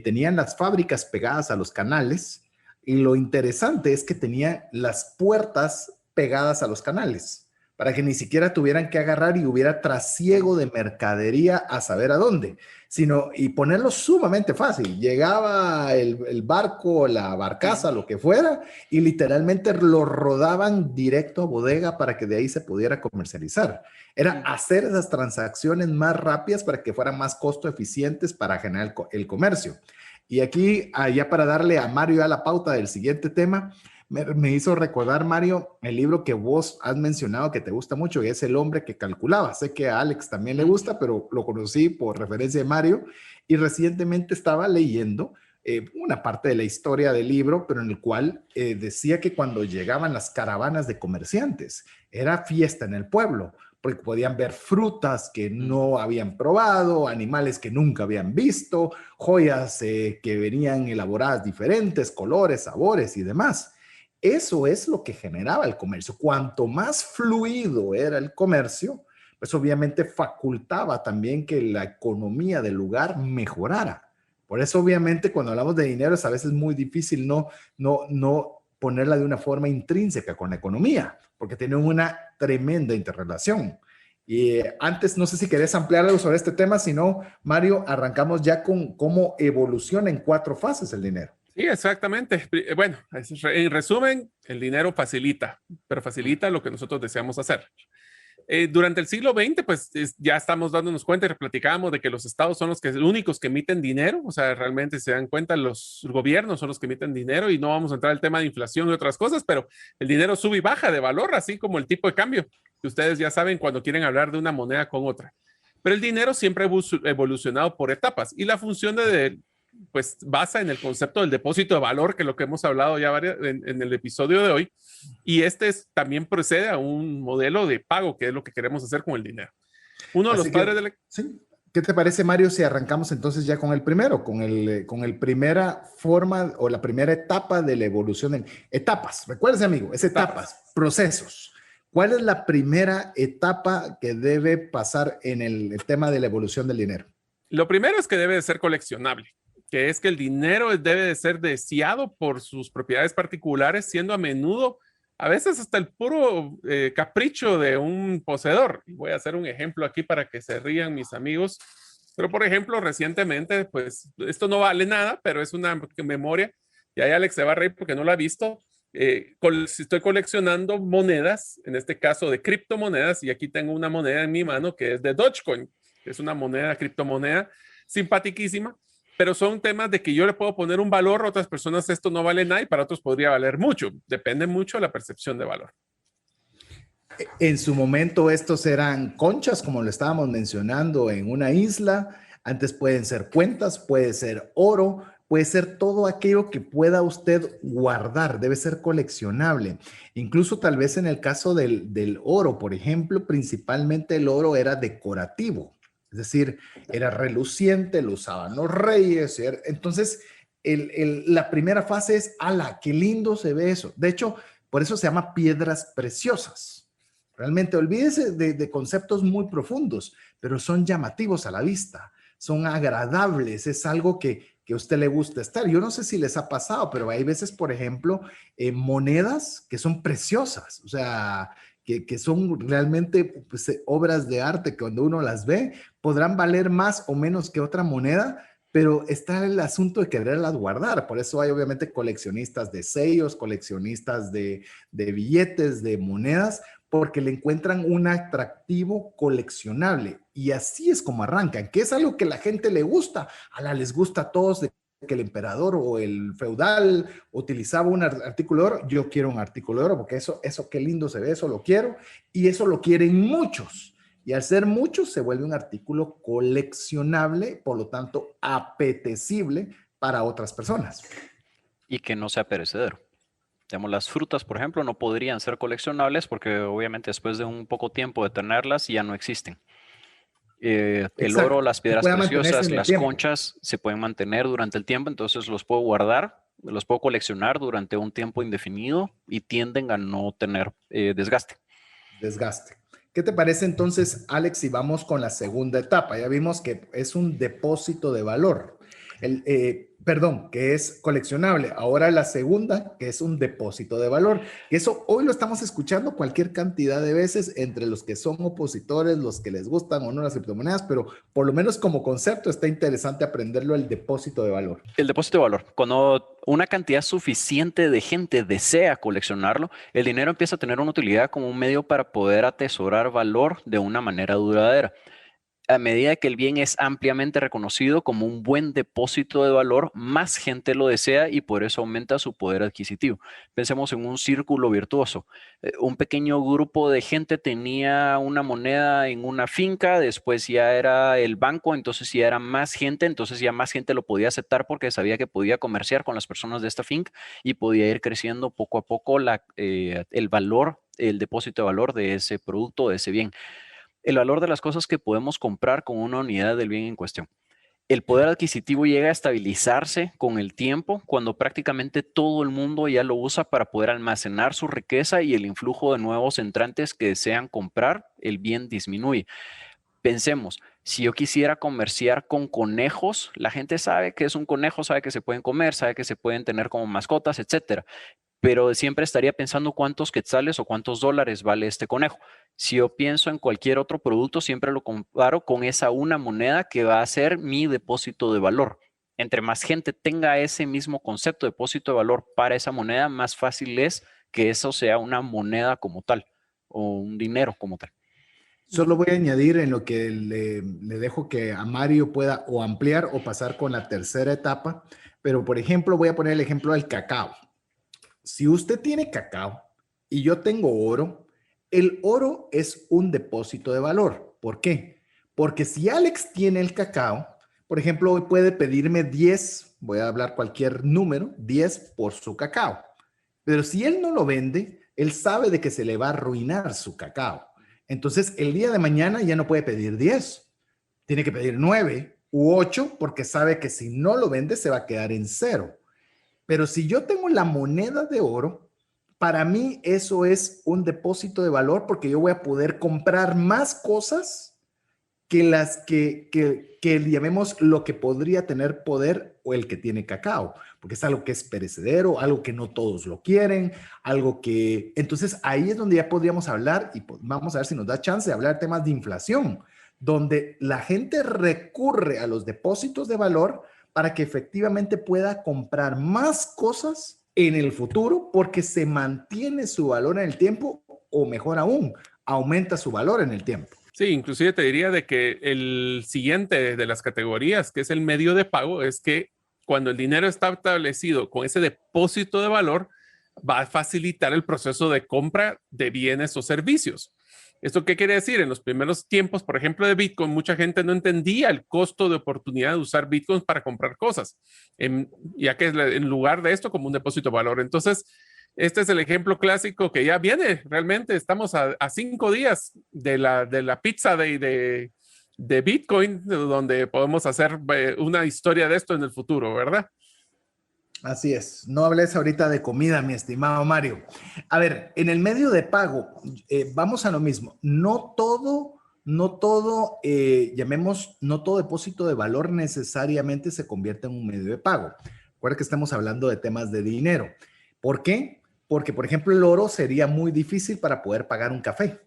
tenían las fábricas pegadas a los canales y lo interesante es que tenían las puertas pegadas a los canales, para que ni siquiera tuvieran que agarrar y hubiera trasiego de mercadería a saber a dónde, sino y ponerlo sumamente fácil. Llegaba el barco, la barcaza, lo que fuera, y literalmente lo rodaban directo a bodega para que de ahí se pudiera comercializar. Era hacer esas transacciones más rápidas para que fueran más costo eficientes para generar el comercio. Y aquí, ya para darle a Mario a la pauta del siguiente tema, me hizo recordar, Mario, el libro que vos has mencionado que te gusta mucho, que es El hombre que calculaba. Sé que a Alex también le gusta, pero lo conocí por referencia de Mario y recientemente estaba leyendo una parte de la historia del libro, pero en el cual decía que cuando llegaban las caravanas de comerciantes, era fiesta en el pueblo, porque podían ver frutas que no habían probado, animales que nunca habían visto, joyas que venían elaboradas diferentes, colores, sabores y demás. Eso es lo que generaba el comercio. Cuanto más fluido era el comercio, pues obviamente facultaba también que la economía del lugar mejorara. Por eso obviamente cuando hablamos de dinero es a veces muy difícil no ponerla de una forma intrínseca con la economía, porque tienen una tremenda interrelación. Y antes, no sé si querés ampliar algo sobre este tema, si no, Mario, arrancamos ya con cómo evoluciona en 4 fases el dinero. Sí, exactamente. Bueno, en resumen, el dinero facilita, pero facilita lo que nosotros deseamos hacer. Durante el siglo XX, pues ya estamos dándonos cuenta y platicábamos de que los estados son los únicos que emiten dinero, o sea, realmente se dan cuenta, los gobiernos son los que emiten dinero y no vamos a entrar al tema de inflación y otras cosas, pero el dinero sube y baja de valor, así como el tipo de cambio, que ustedes ya saben cuando quieren hablar de una moneda con otra. Pero el dinero siempre ha evolucionado por etapas y la función pues basa en el concepto del depósito de valor, que es lo que hemos hablado ya en el episodio de hoy, y también procede a un modelo de pago, que es lo que queremos hacer con el dinero. Uno de los padres de la... Sí. ¿Qué te parece, Mario, si arrancamos entonces ya con el primero, con el primera forma o la primera etapa de la evolución? Etapas, recuérdese, amigo, es etapas, procesos. ¿Cuál es la primera etapa que debe pasar en el tema de la evolución del dinero? Lo primero es que debe de ser coleccionable, que es que el dinero debe de ser deseado por sus propiedades particulares, siendo a menudo, a veces hasta el puro capricho de un poseedor. Y voy a hacer un ejemplo aquí para que se rían mis amigos. Pero, por ejemplo, recientemente, pues, esto no vale nada, pero es una memoria, y ahí Alex se va a reír porque no lo ha visto. Estoy coleccionando monedas, en este caso de criptomonedas, y aquí tengo una moneda en mi mano que es de Dogecoin, que es una moneda, criptomoneda, simpaticísima, pero son temas de que yo le puedo poner un valor, a otras personas esto no vale nada y para otros podría valer mucho. Depende mucho de la percepción de valor. En su momento estos eran conchas, como lo estábamos mencionando, en una isla. Antes pueden ser cuentas, puede ser oro, puede ser todo aquello que pueda usted guardar, debe ser coleccionable. Incluso tal vez en el caso del oro, por ejemplo, principalmente el oro era decorativo. Es decir, era reluciente, lo usaban los reyes. Entonces, la primera fase es, ¡ala, qué lindo se ve eso! De hecho, por eso se llama piedras preciosas. Realmente, olvídese de conceptos muy profundos, pero son llamativos a la vista, son agradables, es algo que a usted le gusta estar. Yo no sé si les ha pasado, pero hay veces, por ejemplo, monedas que son preciosas, o sea, que son realmente pues, obras de arte, que cuando uno las ve podrán valer más o menos que otra moneda, pero está el asunto de quererlas guardar. Por eso hay obviamente coleccionistas de sellos, coleccionistas de billetes, de monedas, porque le encuentran un atractivo coleccionable. Y así es como arrancan, que es algo que a la gente le gusta. Les gusta a todos de que el emperador o el feudal utilizaba un artículo de oro. Yo quiero un artículo de oro porque eso qué lindo se ve, eso lo quiero. Y eso lo quieren muchos. Y al ser muchos se vuelve un artículo coleccionable, por lo tanto apetecible para otras personas. Y que no sea perecedero. Digamos, las frutas, por ejemplo, no podrían ser coleccionables porque obviamente después de un poco tiempo de tenerlas ya no existen. El oro, Exacto. las Y piedras pueda mantenerse preciosas, en el las tiempo. conchas se pueden mantener durante el tiempo, entonces los puedo guardar, los puedo coleccionar durante un tiempo indefinido y tienden a no tener desgaste. Desgaste. ¿Qué te parece entonces, Alex, si vamos con la segunda etapa? Ya vimos que es un depósito de valor. Perdón, que es coleccionable. Ahora la segunda, que es un depósito de valor. Eso hoy lo estamos escuchando cualquier cantidad de veces entre los que son opositores, los que les gustan o no las criptomonedas, pero por lo menos como concepto está interesante aprenderlo, el depósito de valor. El depósito de valor. Cuando una cantidad suficiente de gente desea coleccionarlo, el dinero empieza a tener una utilidad como un medio para poder atesorar valor de una manera duradera. A medida que el bien es ampliamente reconocido como un buen depósito de valor, más gente lo desea y por eso aumenta su poder adquisitivo. Pensemos en un círculo virtuoso. Un pequeño grupo de gente tenía una moneda en una finca, después ya era el banco, entonces ya era más gente, entonces ya más gente lo podía aceptar porque sabía que podía comerciar con las personas de esta finca y podía ir creciendo poco a poco el valor, el depósito de valor de ese producto, de ese bien. El valor de las cosas que podemos comprar con una unidad del bien en cuestión. El poder adquisitivo llega a estabilizarse con el tiempo cuando prácticamente todo el mundo ya lo usa para poder almacenar su riqueza y el influjo de nuevos entrantes que desean comprar, el bien disminuye. Pensemos, si yo quisiera comerciar con conejos, la gente sabe que es un conejo, sabe que se pueden comer, sabe que se pueden tener como mascotas, etcétera, pero siempre estaría pensando cuántos quetzales o cuántos dólares vale este conejo. Si yo pienso en cualquier otro producto, siempre lo comparo con esa una moneda que va a ser mi depósito de valor. Entre más gente tenga ese mismo concepto de depósito de valor para esa moneda, más fácil es que eso sea una moneda como tal o un dinero como tal. Solo voy a añadir en lo que le dejo que a Mario pueda o ampliar o pasar con la tercera etapa, pero por ejemplo voy a poner el ejemplo del cacao. Si usted tiene cacao y yo tengo oro, el oro es un depósito de valor. ¿Por qué? Porque si Alex tiene el cacao, por ejemplo, hoy puede pedirme 10, voy a hablar cualquier número, 10 por su cacao. Pero si él no lo vende, él sabe de que se le va a arruinar su cacao. Entonces, el día de mañana ya no puede pedir 10, tiene que pedir 9 u 8 porque sabe que si no lo vende se va a quedar en cero. Pero si yo tengo la moneda de oro, para mí eso es un depósito de valor porque yo voy a poder comprar más cosas que las que llamemos lo que podría tener poder o el que tiene cacao, porque es algo que es perecedero, algo que no todos lo quieren, algo que... Entonces ahí es donde ya podríamos hablar y vamos a ver si nos da chance de hablar de temas de inflación, donde la gente recurre a los depósitos de valor para que efectivamente pueda comprar más cosas en el futuro porque se mantiene su valor en el tiempo o mejor aún, aumenta su valor en el tiempo. Sí, inclusive te diría de que el siguiente de las categorías, que es el medio de pago, es que cuando el dinero está establecido con ese depósito de valor, va a facilitar el proceso de compra de bienes o servicios. ¿Esto qué quiere decir? En los primeros tiempos, por ejemplo, de Bitcoin, mucha gente no entendía el costo de oportunidad de usar Bitcoin para comprar cosas, ya que en lugar de esto como un depósito de valor. Entonces, este es el ejemplo clásico que ya viene. Realmente estamos a 5 días de la pizza de Bitcoin, donde podemos hacer una historia de esto en el futuro, ¿verdad? Así es. No hables ahorita de comida, mi estimado Mario. A ver, en el medio de pago, vamos a lo mismo. No todo, no todo depósito de valor necesariamente se convierte en un medio de pago. Recuerda que estamos hablando de temas de dinero. ¿Por qué? Porque, por ejemplo, el oro sería muy difícil para poder pagar un café.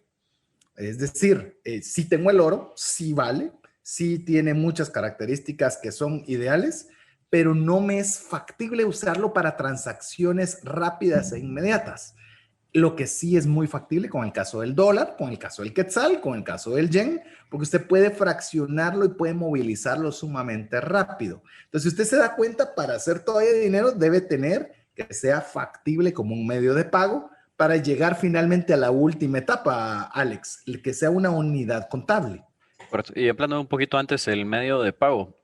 Es decir, si tengo el oro, sí vale, sí tiene muchas características que son ideales, pero no me es factible usarlo para transacciones rápidas e inmediatas. Lo que sí es muy factible con el caso del dólar, con el caso del quetzal, con el caso del yen, porque usted puede fraccionarlo y puede movilizarlo sumamente rápido. Entonces, si usted se da cuenta, para hacer todavía dinero debe tener que sea factible como un medio de pago para llegar finalmente a la última etapa, Alex, el que sea una unidad contable. Correcto. Y hablando un poquito antes del medio de pago,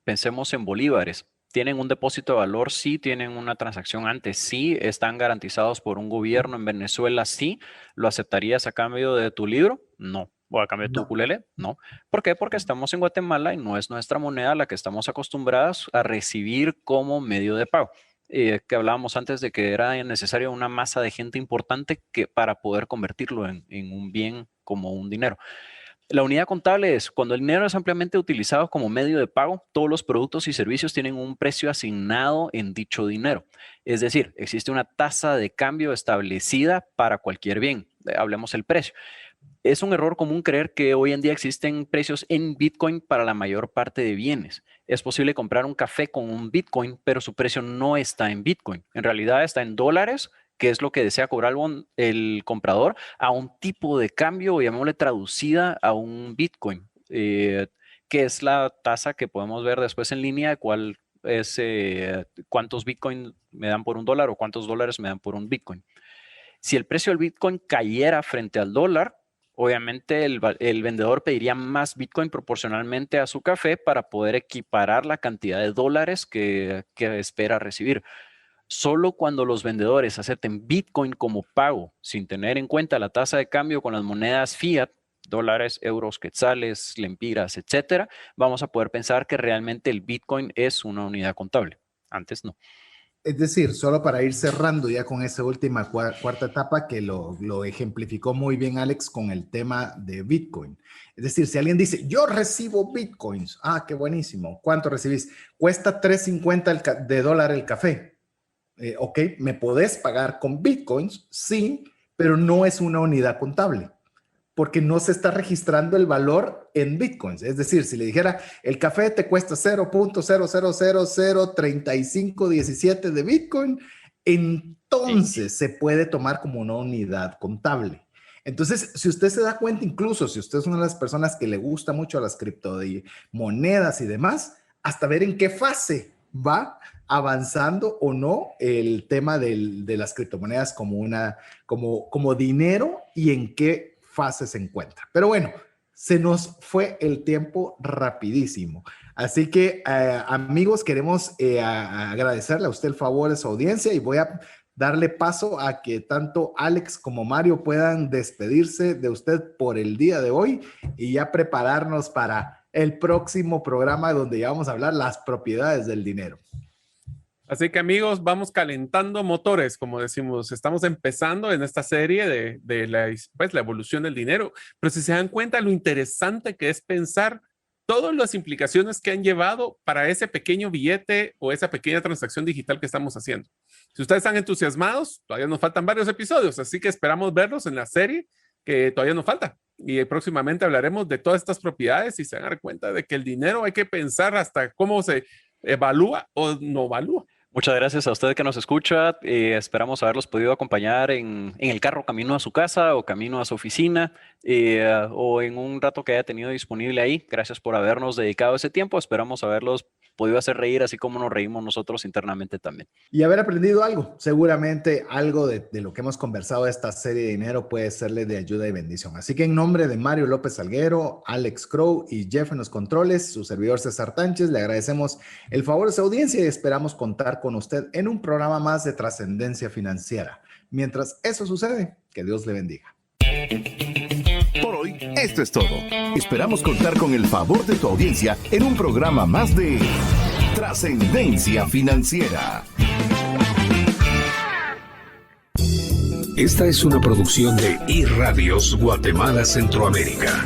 pensemos en bolívares. tienen un depósito de valor, sí tienen una transacción antes, sí están garantizados por un gobierno en Venezuela, sí. ¿Lo aceptarías a cambio de tu libro? No. ¿O a cambio de tu ukulele? No. ¿Por qué? Porque estamos en Guatemala y no es nuestra moneda la que estamos acostumbrados a recibir como medio de pago. Que hablábamos antes de que era necesaria una masa de gente importante para poder convertirlo en un bien como un dinero. La unidad contable es cuando el dinero es ampliamente utilizado como medio de pago, todos los productos y servicios tienen un precio asignado en dicho dinero. Es decir, existe una tasa de cambio establecida para cualquier bien. Hablemos del precio. Es un error común creer que hoy en día existen precios en Bitcoin para la mayor parte de bienes. Es posible comprar un café con un Bitcoin, pero su precio no está en Bitcoin. En realidad está en dólares, que es lo que desea cobrar el comprador, a un tipo de cambio, o llamémosle traducida a un Bitcoin, que es la tasa que podemos ver después en línea, de cuál es cuántos Bitcoin me dan por un dólar o cuántos dólares me dan por un Bitcoin. Si el precio del Bitcoin cayera frente al dólar, obviamente el vendedor pediría más Bitcoin proporcionalmente a su café para poder equiparar la cantidad de dólares que espera recibir. Solo cuando los vendedores acepten Bitcoin como pago, sin tener en cuenta la tasa de cambio con las monedas fiat, dólares, euros, quetzales, lempiras, etcétera, vamos a poder pensar que realmente el Bitcoin es una unidad contable. Antes no. Es decir, solo para ir cerrando ya con esa última cuarta etapa que lo ejemplificó muy bien Alex con el tema de Bitcoin. Es decir, si alguien dice, yo recibo Bitcoins, qué buenísimo, ¿cuánto recibís? Cuesta $3.50 de dólar el café. Ok, ¿me podés pagar con Bitcoins? Sí, pero no es una unidad contable, porque no se está registrando el valor en Bitcoins. Es decir, si le dijera, el café te cuesta 0.0003517 de Bitcoin, entonces se puede tomar como una unidad contable. Entonces, si usted se da cuenta, incluso si usted es una de las personas que le gusta mucho las criptomonedas y demás, hasta ver en qué fase va avanzando o no el tema de las criptomonedas como dinero y en qué fase se encuentra. Pero bueno, se nos fue el tiempo rapidísimo. Así que, amigos, queremos agradecerle a usted el favor de su audiencia y voy a darle paso a que tanto Alex como Mario puedan despedirse de usted por el día de hoy y ya prepararnos para el próximo programa donde ya vamos a hablar las propiedades del dinero. Así que, amigos, vamos calentando motores, como decimos. Estamos empezando en esta serie de la evolución del dinero. Pero si se dan cuenta, lo interesante que es pensar todas las implicaciones que han llevado para ese pequeño billete o esa pequeña transacción digital que estamos haciendo. Si ustedes están entusiasmados, todavía nos faltan varios episodios, así que esperamos verlos en la serie que todavía nos falta. Y próximamente hablaremos de todas estas propiedades y se van a dar cuenta de que el dinero hay que pensar hasta cómo se evalúa o no evalúa. Muchas gracias a usted que nos escucha. Esperamos haberlos podido acompañar en el carro camino a su casa o camino a su oficina o en un rato que haya tenido disponible ahí. Gracias por habernos dedicado ese tiempo. Esperamos haberlos podido hacer reír así como nos reímos nosotros internamente también. Y haber aprendido algo. Seguramente algo de lo que hemos conversado de esta serie de dinero puede serle de ayuda y bendición. Así que en nombre de Mario López Salguero, Alex Crow y Jeff en los controles, su servidor César Tánchez, le agradecemos el favor de su audiencia y esperamos contar con usted en un programa más de trascendencia financiera. Mientras eso sucede, que Dios le bendiga. Por hoy, esto es todo. Esperamos contar con el favor de tu audiencia en un programa más de Trascendencia Financiera. Esta es una producción de iRadios Guatemala Centroamérica.